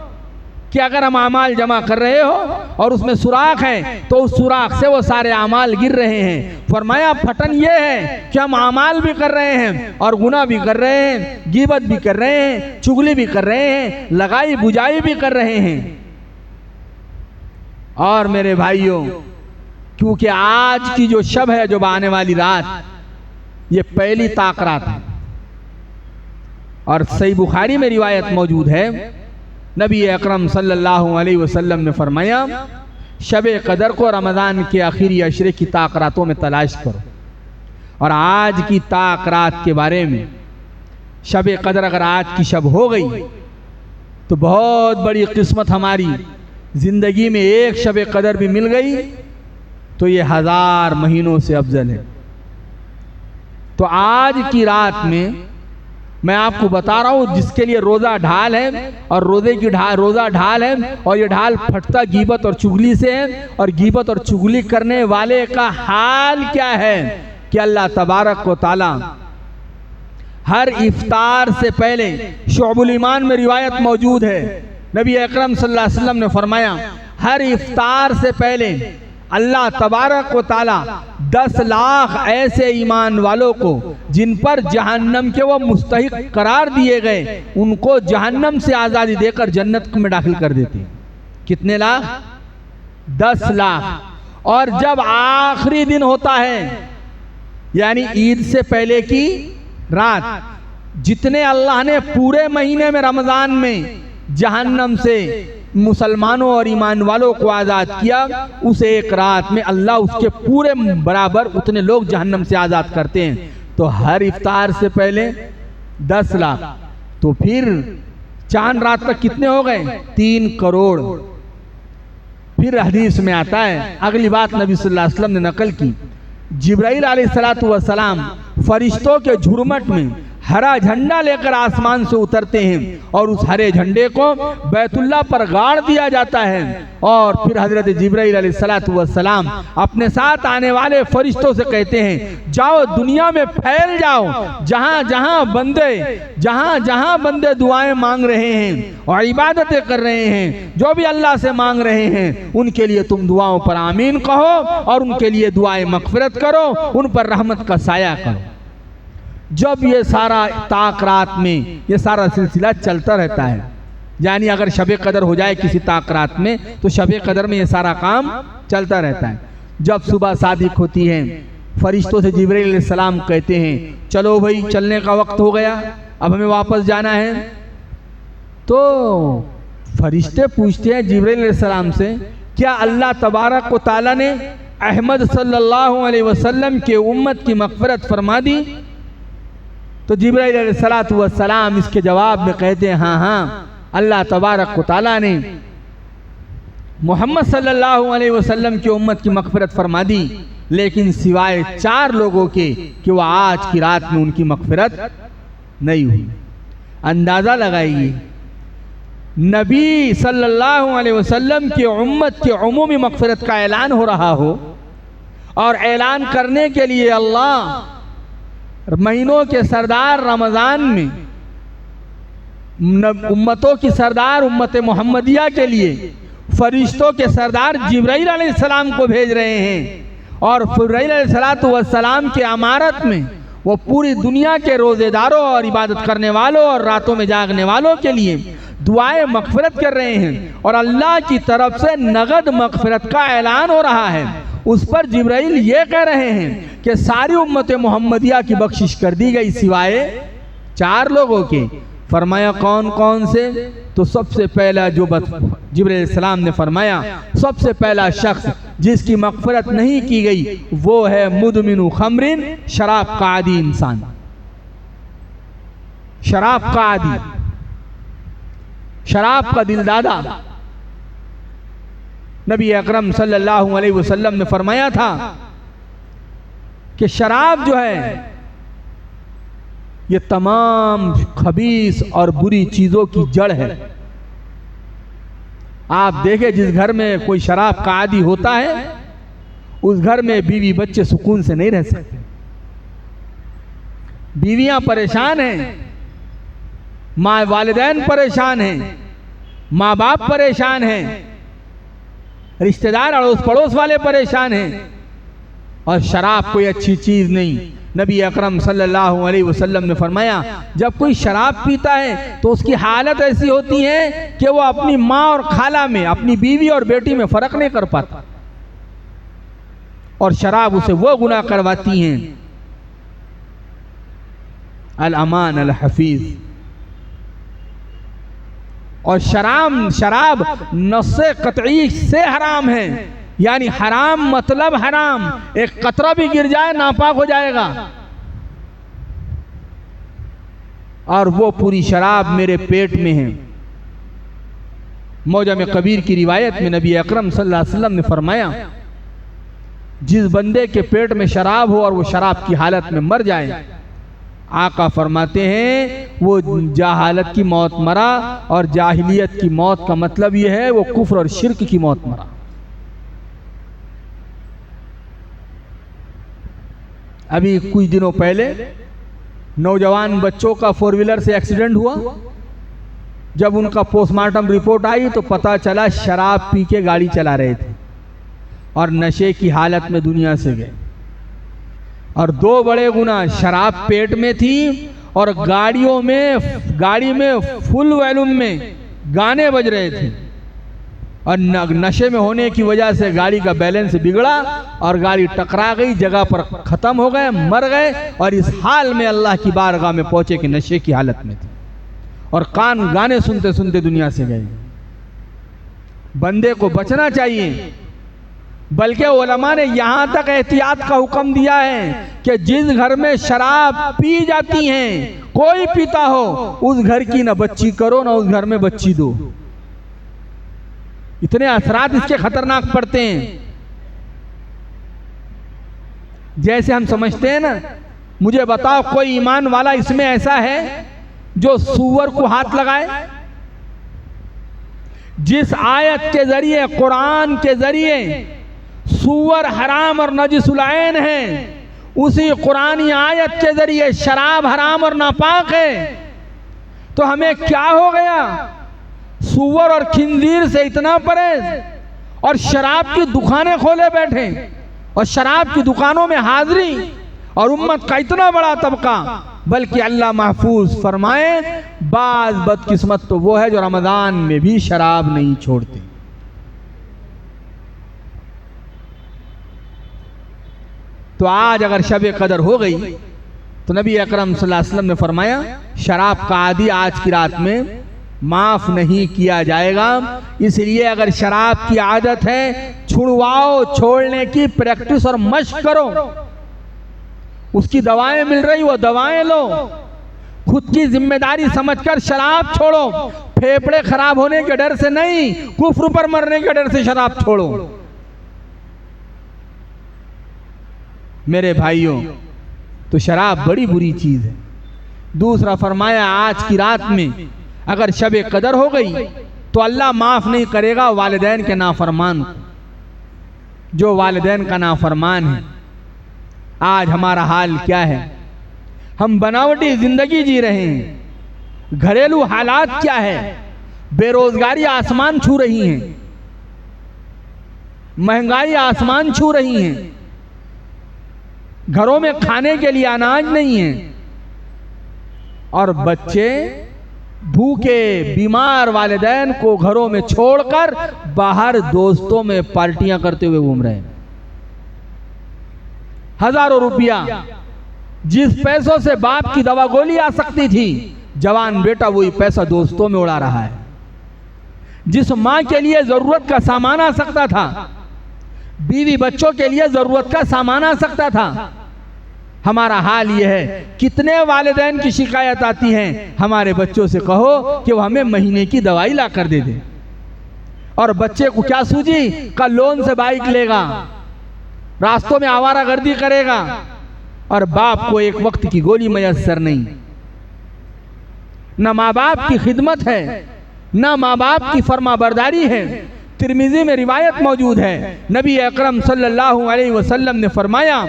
कि अगर हम अमाल जमा कर रहे हो और उसमें सुराख है तो उस सुराख से वो सारे अमाल गिर रहे हैं। फरमाया फटन ये है कि हम अमाल भी कर रहे हैं और गुनाह भी कर रहे हैं, गीबत भी कर रहे हैं, चुगली भी कर रहे हैं, लगाई बुझाई भी कर रहे हैं। और मेरे भाइयों, क्योंकि आज की जो शब है, जो आने वाली रात, ये पहली ताक रात है। और सही बुखारी में रिवायत मौजूद है, नबी अकरम सल्लल्लाहु अलैहि वसल्लम ने फरमाया, शब कदर को रमज़ान के आखिरी अशरे की ताक रातों में तलाश करो। और आज की ताक रात के बारे में, शब कदर अगर आज की शब हो गई तो बहुत बड़ी किस्मत हमारी। ज़िंदगी में एक शब कदर भी मिल गई तो ये 1000 महीनों से अफजल है। तो आज की रात में मैं आपको बता रहा हूँ, जिसके लिए रोज़ा ढाल है और रोज़ा ढाल है, और ये ढाल फटता गीबत और चुगली से है। और गीबत और चुगली करने वाले का हाल क्या है कि अल्लाह तबारक व तआला हर इफ्तार से पहले, शुअबुल ईमान में रिवायत मौजूद है, नबी अकरम सल्लल्लाहु अलैहि वसल्लम ने फरमाया, हर इफ्तार से पहले अल्लाह तबारक व तआला 10 लाख ऐसे ईमान वालों को जिन पर जहन्नम के वो मुस्तहिक करार दिए गए, उनको जहन्नम से आज़ादी देकर जन्नत में दाखिल कर देते हैं। कितने लाख? 10 लाख। और जब आखिरी दिन होता है, यानी ईद से पहले की रात, जितने अल्लाह ने पूरे महीने में रमज़ान में जहन्नम से मुसलमानों और ईमान वालों को आज़ाद किया, उस एक रात में अल्लाह उसके पूरे बराबर उतने लोग जहन्नम से आज़ाद करते हैं। तो हर इफ्तार से पहले 10 लाख, तो फिर चांद रात तक कितने हो गए? 3 करोड़। फिर हदीस में आता है, अगली बात नबी सल्लल्लाहु अलैहि वसल्लम ने नकल की, जिब्राइल अलैहिस्सलातु वस्सलाम फरिश्तों के झुरमट में हरा झंडा लेकर आसमान से उतरते हैं और उस हरे झंडे को बैतुल्लाह पर गाड़ दिया जाता है। और फिर हजरत जिब्राइल अलैहिस्सलातु वस्सलाम अपने साथ आने वाले फरिश्तों से कहते हैं, जाओ दुनिया में फैल जाओ, जहां जहां बंदे दुआएं मांग रहे हैं और इबादतें कर रहे हैं, जो भी अल्लाह से मांग रहे हैं, उनके लिए तुम दुआओं पर आमीन कहो और उनके लिए दुआएं मगफिरत करो, उन पर रहमत का साया करो। जब ये सारा ताक रात में ये सारा सिलसिला चलता रहता है, यानी अगर शब कदर हो जाए किसी ताक रात में, तो शब कदर में ये सारा काम चलता रहता है। जब सुबह सादिक होती है, फरिश्तों से जिब्राइल अलैहिस्सलाम कहते हैं, चलो भाई चलने का वक्त हो गया, अब हमें वापस जाना है। तो फरिश्ते पूछते हैं जिब्राइल अलैहिस्सलाम से, क्या अल्लाह तबारक व तआला ने अहमद सल्लल्लाहु अलैहि वसल्लम के उम्मत की मग़फ़िरत फरमा दी? तो जिब्राइल अलैहिस्सलातु वस्सलाम इसके जवाब में कहते हैं, हाँ, अल्लाह तबारक व तआला ने मोहम्मद सल्लल्लाहु अलैहि वसल्लम की उम्मत की मग़फ़िरत फरमा दी, लेकिन सिवाय 4 लोगों के कि वह आज की रात में उनकी मग़फ़िरत नहीं हुई। अंदाज़ा लगाइए, नबी सल्लल्लाहु अलैहि वसल्लम की उम्मत के उमूमी मग़फ़िरत का ऐलान हो रहा हो और ऐलान करने के लिए अल्लाह महीनों के सरदार रमज़ान में उम्मतों की सरदार उम्मत मोहम्मदिया के लिए फरिश्तों के सरदार जिब्राइल अलैहिस्सलाम को भेज रहे हैं। और जिब्राइल अलैहिस्सलातु वस्सलाम के अमारत में वो पूरी दुनिया के रोज़ेदारों और इबादत करने वालों और रातों में जागने वालों के लिए दुआएं मग़फ़िरत कर रहे हैं और अल्लाह की तरफ से नगद मग़फ़िरत का ऐलान हो रहा है। उस पर जिब्राइल ये कह रहे हैं कि सारी उम्मत मोहम्मदिया की बख्शिश कर दी गई सिवाय 4 लोगों के। फरमाया कौन कौन से? तो सबसे पहला जो जिब्राइल अलैहिस्सलाम ने फरमाया, सबसे पहला शख्स जिसकी मग़फ़िरत नहीं की गई वो है मुदमिनु खमरिन, शराब का आदी इंसान, शराब का आदी, शराब का दिलदादा। नबी अकरम सल्लल्लाहु अलैहि वसल्लम ने फरमाया था कि शराब जो है ये तमाम खबीस और बुरी चीज़ों की जड़ है। आप देखें, जिस घर में कोई शराब का आदी होता है उस घर में बीवी बच्चे सुकून से नहीं रह सकते। बीवियां परेशान हैं, माँ वालिदैन परेशान हैं, माँ बाप परेशान हैं, रिश्तेदार अड़ोस पड़ोस वाले परेशान हैं, और शराब कोई अच्छी चीज नहीं। नबी अकरम सल्लल्लाहु अलैहि वसल्लम ने फरमाया, जब कोई शराब पीता है तो उसकी हालत ऐसी होती है कि वो अपनी माँ और खाला में, अपनी बीवी और बेटी में फर्क नहीं कर पाता, और शराब उसे वो गुनाह करवाती हैं। अल अमान अल हफीज। और शराब नस्से कतई से हराम है, यानी हराम मतलब हराम, एक कतरा भी गिर जाए नापाक हो जाएगा। और वो पूरी शराब मेरे पेट में है। मौजम कबीर की रिवायत में नबी अकरम सल्लल्लाहु अलैहि वसल्लम ने फरमाया, जिस बंदे के पेट में शराब हो और वो शराब की हालत में मर जाए, आका फरमाते हैं वो जहालत की मौत मरा। और जाहिलियत की मौत का मतलब ये है वो कुफ्र और शिर्क की मौत मरा। अभी कुछ दिनों पहले नौजवान बच्चों का 4 व्हीलर से एक्सीडेंट हुआ। जब उनका पोस्टमार्टम रिपोर्ट आई तो पता चला शराब पी के गाड़ी चला रहे थे और नशे की हालत में दुनिया से गए। और 2 बड़े गुनाह, शराब पेट में थी और गाड़ी में फुल वॉल्यूम में गाने बज रहे थे, और नशे में होने की वजह से गाड़ी का बैलेंस बिगड़ा और गाड़ी टकरा गई, जगह पर खत्म हो गए, मर गए। और इस हाल में अल्लाह की बारगाह में पहुंचे कि नशे की हालत में थे और कान गाने सुनते सुनते दुनिया से गए। बंदे को बचना चाहिए, बल्कि उलमा ने यहां तक एहतियात का हुक्म दिया है कि जिस घर में शराब पी जाती है, कोई पीता हो, उस घर की ना बच्ची करो ना उस घर में बच्ची दो। इतने असरात इसके खतरनाक पड़ते हैं। जैसे हम समझते हैं ना, मुझे बताओ कोई ईमान वाला इसमें ऐसा है जो सूअर को हाथ लगाए? जिस आयत के जरिए, कुरान के जरिए सूअर हराम और नजिसुलैन है, उसी कुरानी आयत के जरिए शराब हराम और नापाक है। तो हमें क्या हो गया? सूअर और खिंजीर से इतना परहेज, और शराब की दुकानें खोले बैठे, और शराब की दुकानों में हाजिरी, और उम्मत का इतना बड़ा तबका। बल्कि अल्लाह महफूज फरमाए, बाज बदकिस्मत तो वो है जो रमजान में भी शराब नहीं छोड़ते। तो आज अगर शब कदर हो गई तो नबी अकरम सल्लल्लाहु अलैहि वसल्लम ने फरमाया, शराब का आदि आज की रात में माफ नहीं किया जाएगा। इसलिए अगर शराब की आदत है, छुड़वाओ, छोड़ने की प्रैक्टिस और मशक करो। उसकी दवाएं मिल रही, वो दवाएं लो। खुद की जिम्मेदारी समझकर शराब छोड़ो। फेफड़े खराब होने के डर से नहीं, कुफ्र पर मरने के डर से शराब छोड़ो। मेरे भाइयों, तो शराब बड़ी बुरी चीज है। दूसरा फरमाया, आज की रात में अगर शब कदर हो गई तो अल्लाह माफ नहीं करेगा वालिदैन के नाफरमान को। जो वालिदैन का नाफरमान है, आज हमारा हाल क्या है? हम बनावटी जिंदगी जी रहे हैं। घरेलू हालात क्या है? बेरोजगारी आसमान छू रही है, महंगाई आसमान छू रही है, घरों में खाने के लिए अनाज नहीं है, और बच्चे भूखे बीमार वालिदैन को घरों में छोड़कर बाहर दोस्तों में पार्टियां करते हुए घूम रहे हैं। हजारों रुपया, जिस पैसों से बाप की दवा गोली आ सकती थी, जवान बेटा वही पैसा दोस्तों में उड़ा रहा है। जिस मां के लिए जरूरत का सामान आ सकता था, बीवी बच्चों के लिए जरूरत का सामान आ सकता था, हमारा हाल यह है। कितने वालिदैन की शिकायत आती है, हमारे बच्चों से कहो कि वो हमें महीने की दवाई ला कर दे दे, और बच्चे को क्या सूझी? कल लोन से बाइक लेगा, रास्तों में आवारागर्दी करेगा, और बाप को एक वक्त की गोली मयस्सर नहीं। न माँ बाप की खिदमत है, न माँ बाप की फर्माबरदारी है। तिरमिज़ी में रिवायत मौजूद है, नबी अकरम सल्लल्लाहु अलैहि वसल्लम ने फरमाया,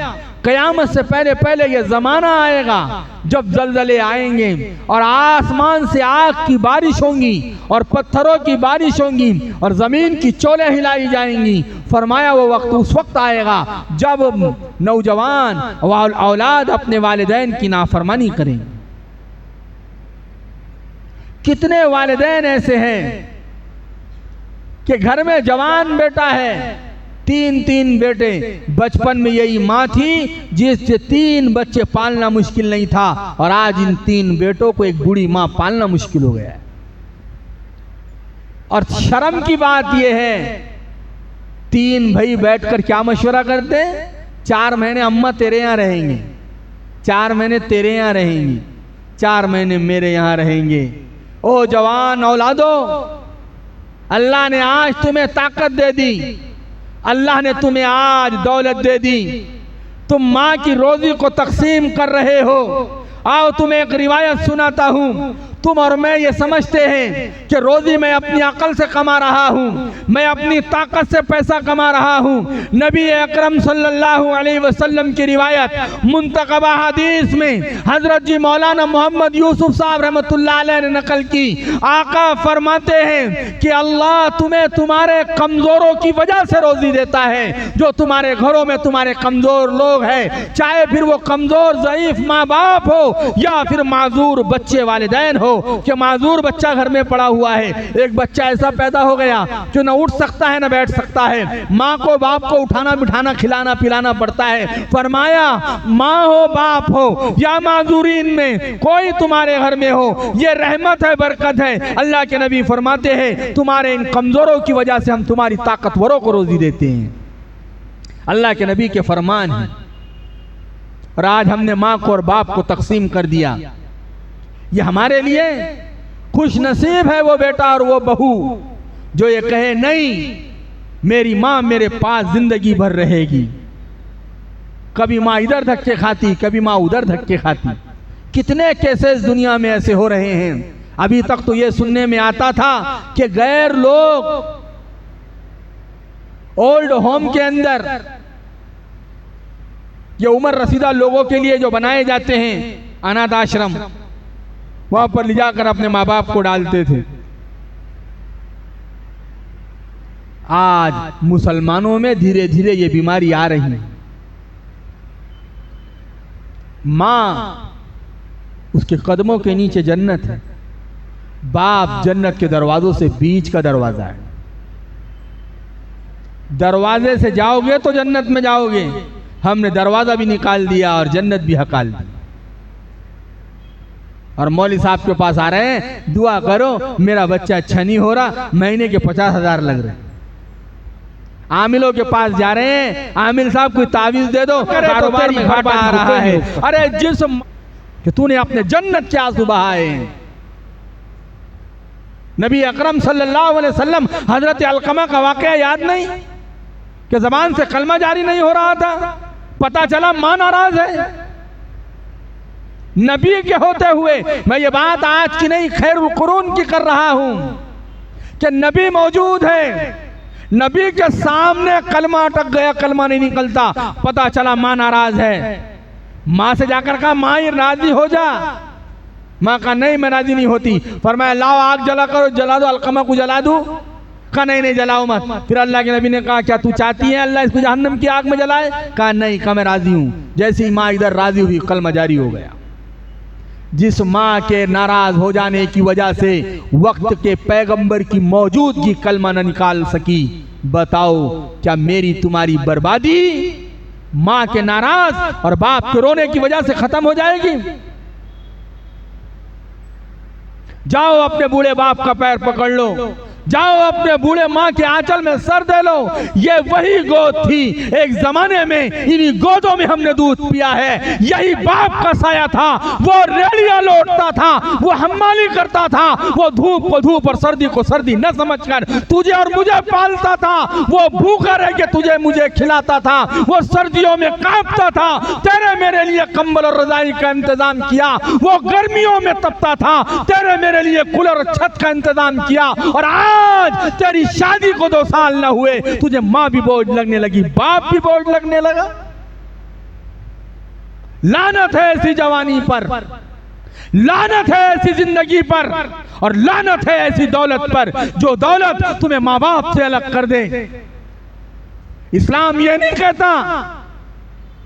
क़यामत से पहले पहले ये ज़माना आएगा जब ज़लज़ले आएंगे और आसमान से आग की बारिश होंगी और पत्थरों की बारिश होंगी और ज़मीन की चोलें हिलाई जाएंगी। फरमाया वो वक्त उस वक्त आएगा जब नौजवान व औलाद अपने वालिदैन की नाफरमानी करेंगे। कितने वालिदैन ऐसे हैं कि घर में जवान बेटा है, तीन बेटे, बचपन में यही माँ थी जिससे 3 बच्चे पालना मुश्किल नहीं था और आज इन 3 बेटों को एक बूढ़ी माँ पालना मुश्किल हो गया है। और शर्म की बात यह है, 3 भाई बैठकर क्या मशवरा करते हैं, 4 महीने अम्मा तेरे यहाँ रहेंगे, 4 महीने तेरे यहाँ रहेंगी, 4 महीने मेरे यहाँ रहेंगे। ओ जवान औलादो, अल्लाह ने आज तुम्हें ताकत दे दी, अल्लाह ने तुम्हें आज दौलत दे दी, तुम माँ की रोजी को तकसीम कर रहे हो। आओ तुम्हें एक रिवायत सुनाता हूँ। तुम और मैं ये समझते हैं कि रोजी मैं अपनी अकल से कमा रहा हूँ, मैं अपनी ताकत से पैसा कमा रहा हूँ। नबी अकरम सल्लल्लाहु अलैहि वसल्लम की रिवायत मुंतकबा हदीस में हजरत जी मौलाना मोहम्मद यूसुफ साहब रहमतुल्लाह अलैह ने नकल की। आका फरमाते हैं कि अल्लाह तुम्हें तुम्हारे कमजोरों की वजह से रोजी देता है। जो तुम्हारे घरों में तुम्हारे कमजोर लोग हैं, चाहे फिर वो कमजोर ज़ईफ माँ बाप हो या फिर माजूर बच्चे वालिदैन हो, कि माजूर बच्चा घर में पड़ा हुआ है, एक बच्चा ऐसा पैदा हो गया जो न उठ सकता है न बैठ सकता है, माँ को बाप को उठाना बिठाना खिलाना पिलाना पड़ता है। फरमाया माँ हो बाप हो या माजूरीन में कोई तुम्हारे घर में हो, ये रहमत है, बरकत है। अल्लाह के नबी फरमाते हैं तुम्हारे इन कमजोरों की वजह से हम तुम्हारी ताकतवरों को रोजी देते हैं। अल्लाह के नबी के फरमान है। और आज हमने माँ को और बाप को तकसीम कर दिया। ये हमारे लिए खुश नसीब है वो बेटा और वो बहू जो ये कहे नहीं मेरी माँ मेरे पास जिंदगी भर रहेगी। कभी माँ इधर धक्के खाती, कभी माँ उधर धक्के खाती। कितने केसेस दुनिया में ऐसे हो रहे हैं। अभी तक तो ये सुनने में आता था कि गैर लोग ओल्ड होम के अंदर ये उम्र रसीदा लोगों के लिए जो बनाए जाते हैं अनाथ आश्रम, वहां पर ले जाकर अपने माँ बाप को डालते थे। आज मुसलमानों में धीरे धीरे ये बीमारी आ रही है। माँ उसके कदमों के नीचे जन्नत है, बाप जन्नत के दरवाजों से बीच का दरवाजा है। दरवाजे से जाओगे तो जन्नत में जाओगे। हमने दरवाजा भी निकाल दिया और जन्नत भी हकाल दी। और मौली साहब के पास आ रहे हैं, दुआ करो मेरा बच्चा अच्छा नहीं हो रहा, महीने के 50,000 लग रहे। आमिलों के पास जा रहे हैं, आमिल साहब कोई तावीज दे दो, कारोबार में घाटा आ रहा है। अरे जिस कि तूने अपने जन्नत के आंसू बहाए। नबी अकरम सल्लल्लाहु अलैहि वसल्लम हजरत अलकमा का वाकया याद नहीं कि जबान से कलमा जारी नहीं हो रहा था, पता चला मां नाराज है। नबी के होते हुए मैं ये बात आज की नहीं खैरुल कुरून की कर रहा हूं कि नबी मौजूद है, नबी के सामने कलमा अटक गया, कलमा नहीं निकलता, पता चला मां नाराज है। मां से जाकर कहा मां ये राजी हो जा। मां कहा नहीं मैं राजी नहीं होती। फरमाया लाओ आग जला करो, जला दो, अलकमा को जला दो। कहा नहीं जलाओ मत। फिर अल्लाह के नबी ने कहा क्या तू चाहती है अल्लाह इसको जहन्नम की आग में जलाए? कहा नहीं, कहा मैं राजी हूं। जैसे ही माँ इधर राजी हुई कलमा जारी हो गया। जिस माँ के नाराज हो जाने की वजह से वक्त के पैगंबर की मौजूदगी कलमा न निकाल सकी, बताओ क्या मेरी तुम्हारी बर्बादी माँ के नाराज और बाप के रोने की वजह से खत्म हो जाएगी? जाओ अपने बूढ़े बाप का पैर पकड़ लो, जाओ अपने बूढ़े माँ के आंचल में सर दे लो। ये वही गोद थी, एक जमाने में इन्हीं गोदों में हमने दूध पिया है। यही बाप का साया था, वो रेड़िया लौटता था, वो हम्माली करता था, वो धूप को धूप और सर्दी को सर्दी न समझकर तुझे और मुझे पालता था। वो भूखा रह के तुझे मुझे खिलाता था, वो सर्दियों में कांपता था, तेरे मेरे लिए कंबल और रजाई का इंतजाम किया। वो गर्मियों में तपता था, तेरे मेरे लिए कूलर और छत का इंतजाम किया। और आज तेरी शादी को 2 साल न हुए, तुझे माँ भी बोझ लगने लगी, बाप भी बोझ लगने लगा। लानत है ऐसी जवानी पर, लानत है ऐसी जिंदगी पर, और लानत है ऐसी दौलत पर जो दौलत तुम्हें माँ बाप से अलग कर दे। इस्लाम ये नहीं कहता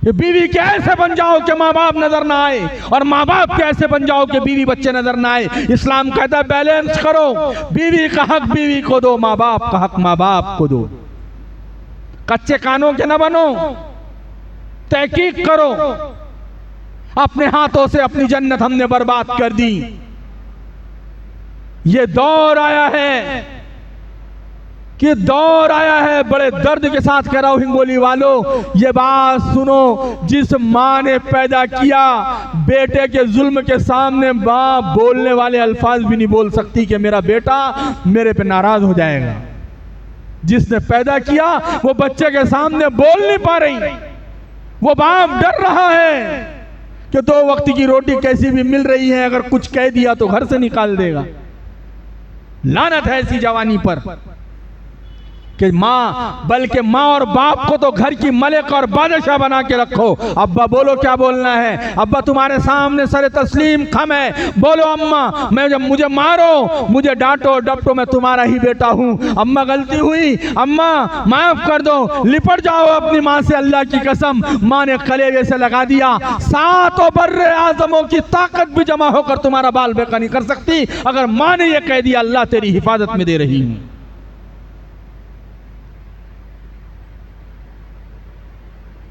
कि बीवी के ऐसे बन जाओ कि माँ बाप नजर ना आए, और माँ बाप के ऐसे बन जाओ कि बीवी बच्चे नजर ना आए। इस्लाम कहता है बैलेंस करो, बीवी का हक बीवी को दो, माँ बाप का हक माँ बाप को दो। कच्चे कानों के न बनो, तहकीक करो। अपने हाथों से अपनी जन्नत हमने बर्बाद कर दी। ये दौर आया है कि दौर आया है, बड़े दर्द के साथ कह रहा हूं हिंगोली वालों, ये बात सुनो। जिस माँ ने पैदा किया, बेटे के जुल्म के सामने माँ बोलने वाले अल्फाज भी नहीं बोल सकती कि मेरा बेटा मेरे पे नाराज हो जाएगा। जिसने पैदा किया वो बच्चे के सामने बोल नहीं पा रही। वो बाप डर रहा है कि 2 वक्त की रोटी कैसी भी मिल रही है, अगर कुछ कह दिया तो घर से निकाल देगा। लानत है ऐसी जवानी पर कि माँ, बल्कि माँ और बाप को तो घर की मलिक और बादशाह बना के रखो। अब्बा बोलो क्या बोलना है, अब्बा तुम्हारे सामने सरे तस्लीम खम है, बोलो अम्मा मैं जब मुझे मारो, मुझे डांटो डपटो, मैं तुम्हारा ही बेटा हूँ। अम्मा गलती हुई, अम्मा माफ कर दो, लिपट जाओ अपनी माँ से, अल्लाह की कसम। माँ ने कलेजे से लगा दिया, 7 बर्रे आजमों की ताकत भी जमा होकर तुम्हारा बाल बेका नहीं कर सकती अगर माँ ने यह कह दिया अल्लाह तेरी हिफाजत में दे रही हूँ।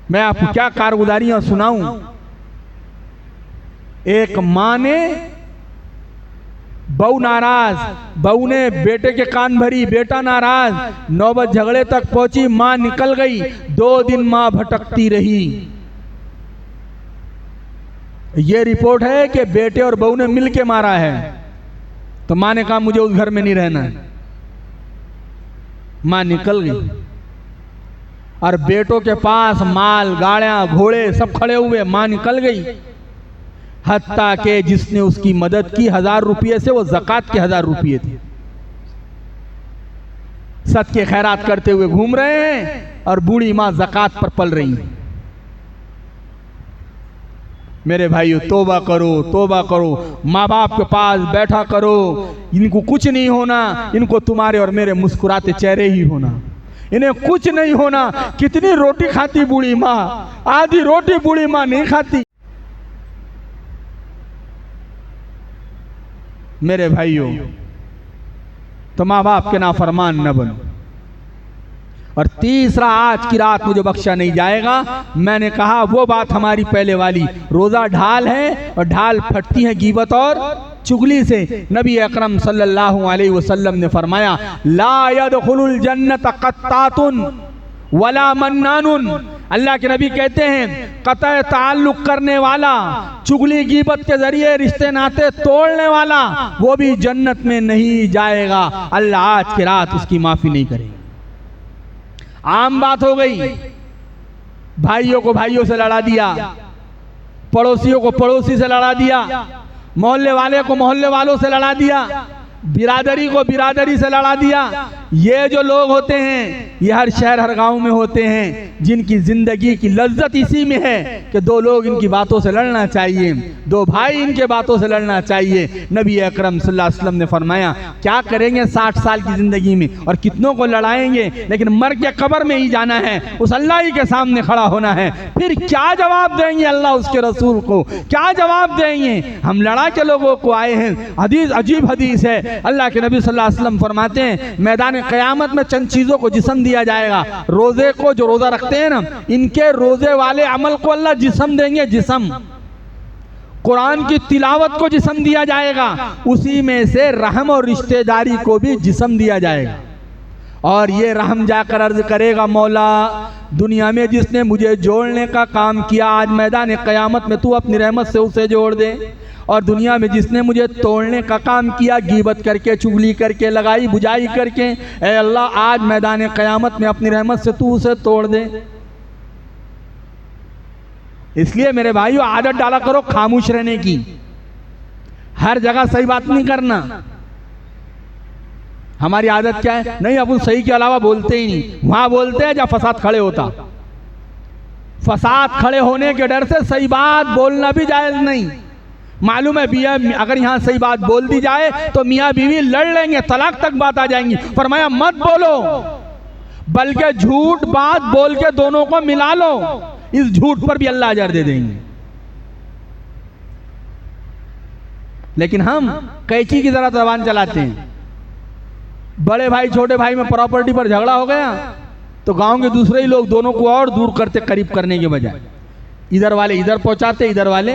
मैं आपको क्या कारगुजारियां सुनाऊं। एक मां ने, बहू नाराज, बहू ने बेटे के कान भरी, बेटा नाराज, नौबत झगड़े तक पहुंची, मां निकल गई। 2 दिन मां भटकती रही। यह रिपोर्ट है कि बेटे और बहू ने मिलके मारा है। तो मां ने कहा मुझे उस घर में नहीं रहना है। मां निकल गई और बेटों के पास माल, गाड़ियां, घोड़े सब खड़े हुए। मां निकल गई। हत्ता के जिसने उसकी मदद की 1000 रुपये से, वो ज़कात के 1000 रुपये थे। सदके खैरात करते हुए घूम रहे हैं और बूढ़ी मां ज़कात पर पल रही है। मेरे भाइयों तौबा करो, तौबा करो। माँ बाप के पास बैठा करो, इनको कुछ नहीं होना, इनको तुम्हारे और मेरे मुस्कुराते चेहरे ही होना, इन्हें कुछ नहीं होना। कितनी रोटी खाती बूढ़ी माँ, आधी रोटी बूढ़ी माँ नहीं खाती। मेरे भाइयों तो माँ बाप के नाफरमान न बनो। और तीसरा, आज की रात मुझे बख्शा नहीं जाएगा। मैंने कहा वो बात हमारी पहले वाली, रोजा ढाल है और ढाल फटती है गीबत और चुगली से। नबी अकरम सल्लल्लाहु अलैहि वसल्लम ने फरमाया, ला यदखुलुल जन्नत कत्तातुन वला मन्नानुन। अल्लाह के नबी कहते हैं कतई ताल्लुक करने वाला, चुगली गीबत के जरिए रिश्ते नाते तोड़ने वाला, वो भी जन्नत में नहीं जाएगा। अल्लाह आज की रात उसकी माफी नहीं करेगा। आम बात हो गई, भाइयों को भाइयों से लड़ा दिया, पड़ोसियों को पड़ोसी से लड़ा दिया, मोहल्ले वाले को मोहल्ले वालों से लड़ा दिया, बिरादरी को बिरादरी से लड़ा दिया। ये जो लोग होते हैं ये हर शहर हर गांव में होते हैं, जिनकी जिंदगी की लज्जत इसी में है कि 2 लोग इनकी बातों से लड़ना चाहिए, 2 भाई इनके बातों से लड़ना चाहिए। नबी अकरम सल्लल्लाहु अलैहि वसल्लम ने फरमाया, क्या करेंगे 60 साल की जिंदगी में और कितनों को लड़ाएंगे, लेकिन मर के कब्र में ही जाना है, उस अल्लाह ही के सामने खड़ा होना है। फिर क्या जवाब देंगे अल्लाह उसके रसूल को, क्या जवाब देंगे? हम लड़ा के लोगों को आए हैं। हदीस, अजीब हदीस है, अल्लाह के नबी सल्लल्लाहु अलैहि वसल्लम फरमाते हैं मैदान क़यामत में चंद चीजों को जिस्म दिया जाएगा। रोजे को, जो रोजा रखते हैं ना, इनके रोजे वाले अमल को अल्लाह जिस्म देंगे, जिस्म। कुरान की तिलावत को जिस्म दिया जाएगा, उसी में से रहम और रिश्तेदारी को भी जिस्म दिया जाएगा। और ये रहम जाकर अर्ज करेगा, मौला दुनिया में जिसने मुझे जोड़ने का काम किया, आज मैदान क़यामत में तू अपनी रहमत से उसे जोड़ दे। और दुनिया में जिसने मुझे तोड़ने का काम किया, गीबत करके, चुगली करके, लगाई बुझाई करके, ऐ अल्लाह आज मैदान क़यामत में अपनी रहमत से तू उसे तोड़ दे। इसलिए मेरे भाइयों, आदत डाला करो खामोश रहने की, हर जगह सही बात नहीं करना। हमारी आदत क्या है, नहीं अपन सही के अलावा बोलते ही नहीं। वहां बोलते हैं जब फसाद खड़े होता, फसाद खड़े होने के डर से सही बात बोलना भी जायज नहीं। मालूम है बिया, अगर यहाँ सही बात बोल दी जाए तो मियाँ बीवी लड़ लेंगे, तलाक तक बात आ जाएंगी। फरमाया मत बोलो, बल्कि झूठ बात बोल के दोनों को मिला लो, इस झूठ पर भी अल्लाह अजर दे देंगे। लेकिन हम कैची की तरह जबान चलाते हैं। बड़े भाई छोटे भाई में प्रॉपर्टी पर झगड़ा हो गया तो गांव के दूसरे ही लोग दोनों को और दूर करते, करीब करने के बजाय इधर वाले इधर पहुंचाते, इधर वाले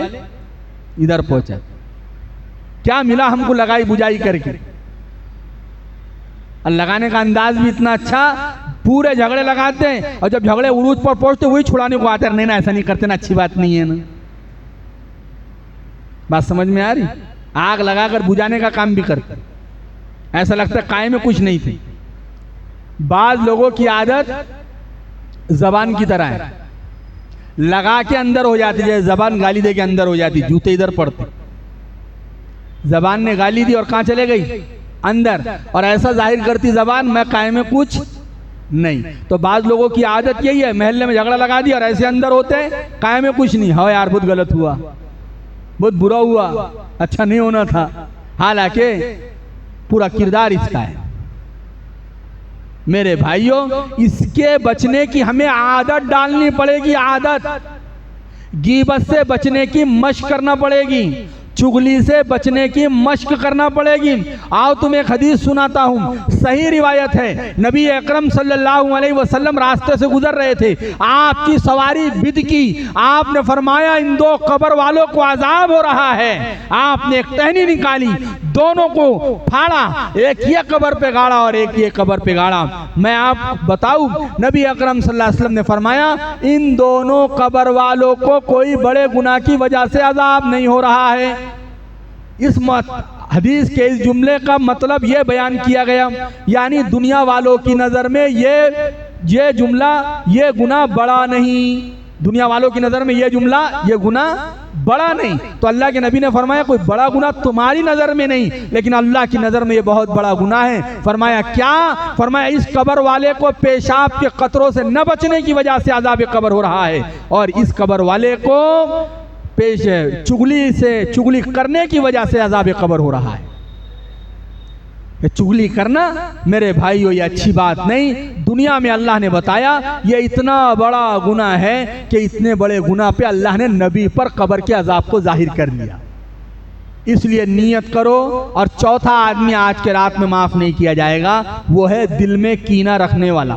इधर पहुंचाते। क्या मिला हमको लगाई बुझाई करके? और लगाने का अंदाज भी इतना अच्छा, पूरे झगड़े लगाते हैं और जब झगड़े उरूज पर पहुंचते वही छुड़ाने को आते हैं। नहीं ना, ऐसा नहीं करते ना, अच्छी बात नहीं है ना। बात समझ में आ रही? आग लगाकर बुझाने का काम भी करते, ऐसा लगता है कायम में कुछ नहीं थी। बाद लोगों की आदत जबान की तरह है, लगा के अंदर हो जाती है। जबान गाली दे के अंदर हो जाती, जूते इधर पड़ते। जबान ने गाली दी और कहाँ चले गई? अंदर। और ऐसा जाहिर करती जबान, मैं कायम में कुछ नहीं। तो बाद लोगों की आदत यही है, महल्ले में झगड़ा लगा दिया और ऐसे अंदर होते हैं, कायम में कुछ नहीं। हाँ यार बहुत गलत हुआ, बहुत बुरा हुआ, अच्छा नहीं होना था। हालांकि पूरा किरदार इसका है। मेरे भाइयों, इसके बचने की हमें आदत डालनी पड़ेगी। आदत, गीबत से बचने की मशक करना पड़ेगी, चुगली से बचने की मशक करना पड़ेगी। आओ तुम्हें एक हदीस सुनाता हूँ, सही रिवायत है। नबी अकरम सल्लल्लाहु अलैहि वसल्लम रास्ते से गुजर रहे थे, आपकी सवारी बिद की। आपने फरमाया इन दो कब्र वालों को अजाब हो रहा है। आपने एक टहनी निकाली, दोनों को फाड़ा, एक ये कब्र पे गाड़ा और एक ये कब्र पे गाड़ा। मैं आप बताऊं, नबी अकरम सल्लल्लाहु अलैहि वसल्लम ने फरमाया इन दोनों कब्र वालों को कोई बड़े गुनाह की वजह से अजाब नहीं हो रहा है। इस हदीस के इस जुमले का मतलब ये बयान किया गया, यानी दुनिया वालों की नज़र में ये जुमला, ये गुनाह बड़ा नहीं। दुनिया वालों की नज़र में ये जुमला, ये गुनाह बड़ा नहीं। तो अल्लाह के नबी ने फरमाया कोई बड़ा गुनाह तुम्हारी नज़र में नहीं, लेकिन अल्लाह की नज़र में ये बहुत बड़ा गुनाह है। फरमाया क्या? फरमाया इस कब्र वाले को पेशाब के कतरों से न बचने की वजह से अज़ाब कब्र हो रहा है, और इस कब्र वाले को चुगली करने की वजह से अज़ाब कब्र हो रहा है। चुगली करना मेरे भाइयों ये अच्छी बात नहीं। दुनिया में अल्लाह ने बताया ये इतना बड़ा गुनाह है कि इतने बड़े गुनाह पे अल्लाह ने नबी पर कब्र के अज़ाब को जाहिर कर लिया। इसलिए नियत करो। और चौथा आदमी आज के रात में माफ़ नहीं किया जाएगा, वो है दिल में कीना रखने वाला,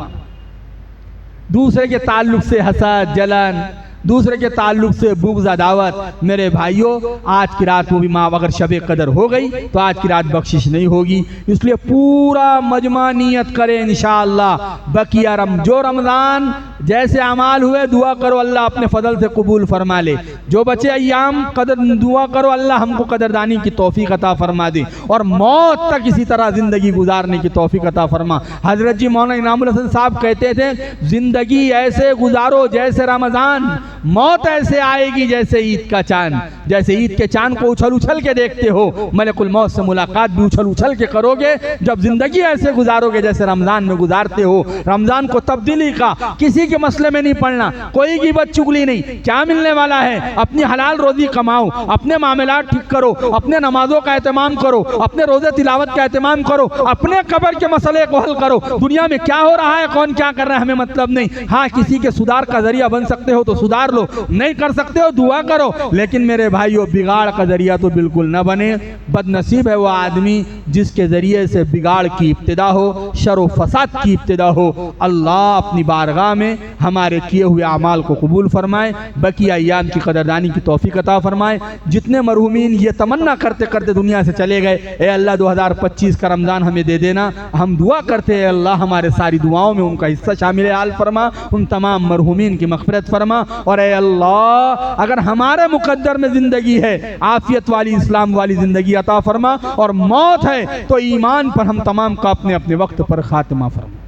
दूसरे के ताल्लुक से हसद, जलन, दूसरे के ताल्लुक से बुग़्ज़, अदावत। मेरे भाइयों आज की रात वो भी माफ़, अगर शब कदर हो गई तो आज की रात बख्शिश नहीं होगी। इसलिए पूरा मजमा नियत करें इंशाअल्लाह। बकिया जो रमज़ान जैसे अमाल हुए दुआ करो अल्लाह अपने फजल से कबूल फरमा ले। जो बचे अय्याम कदर दुआ करो अल्लाह हमको कदरदानी की तौफीक अता फरमा दे, और मौत तक इसी तरह ज़िंदगी गुजारने की तौफीक अता फरमा। हज़रत जी मौलाना इनामुल हसन साहब कहते थे ज़िंदगी ऐसे गुजारो जैसे रमज़ान, मौत ऐसे आएगी जैसे ईद का चांद। जैसे ईद के चांद को उछल उछल के देखते हो, मलकुल मौत से मुलाकात भी उछल उछल के करोगे जब जिंदगी ऐसे गुजारोगे जैसे रमज़ान में गुजारते हो। रमज़ान को तब्दीली का, किसी के मसले में नहीं पड़ना, कोई गिबत चुगली नहीं। क्या मिलने वाला है? अपनी हलाल रोजी कमाओ, अपने मामलात ठीक करो, अपने नमाजों का एहतमाम करो, अपने रोजे तिलावत का एहतमाम करो, अपने कब्र के मसले को हल करो। दुनिया में क्या हो रहा है, कौन क्या कर रहा है, हमें मतलब नहीं। हाँ, किसी के सुधार का जरिया बन सकते हो तो सुधार लो, नहीं कर सकते हो दुआ करो, लेकिन मेरे भाइयों बिगाड़ का जरिया तो बिल्कुल न बने। बदनसीब है वो आदमी जिसके जरिए से बिगाड़ की इब्तिदा हो, शर व फसाद की इब्तिदा हो। अल्लाह अपनी बारगाह में हमारे किए हुए अमाल को कबूल फरमाए, बकिया अय्याम की कदरदानी की तौफीक अता फरमाए। जितने मरहूमीन ये तमन्ना करते करते दुनिया से चले गए, ए अल्लाह 2025 का रमज़ान हमें दे देना, हम दुआ करते हैं अल्लाह हमारे सारी दुआओं में उनका हिस्सा शामिल हाल फरमा, उन तमाम मरहूमीन की मग़फ़िरत फरमा। और ए अल्लाह अगर हमारे मुक़द्दर में ज़िंदगी है, आफ़ियत वाली इस्लाम वाली ज़िंदगी अता फरमा, और मौत है तो ईमान पर हम तमाम का अपने अपने वक्त पर खात्मा फरमा।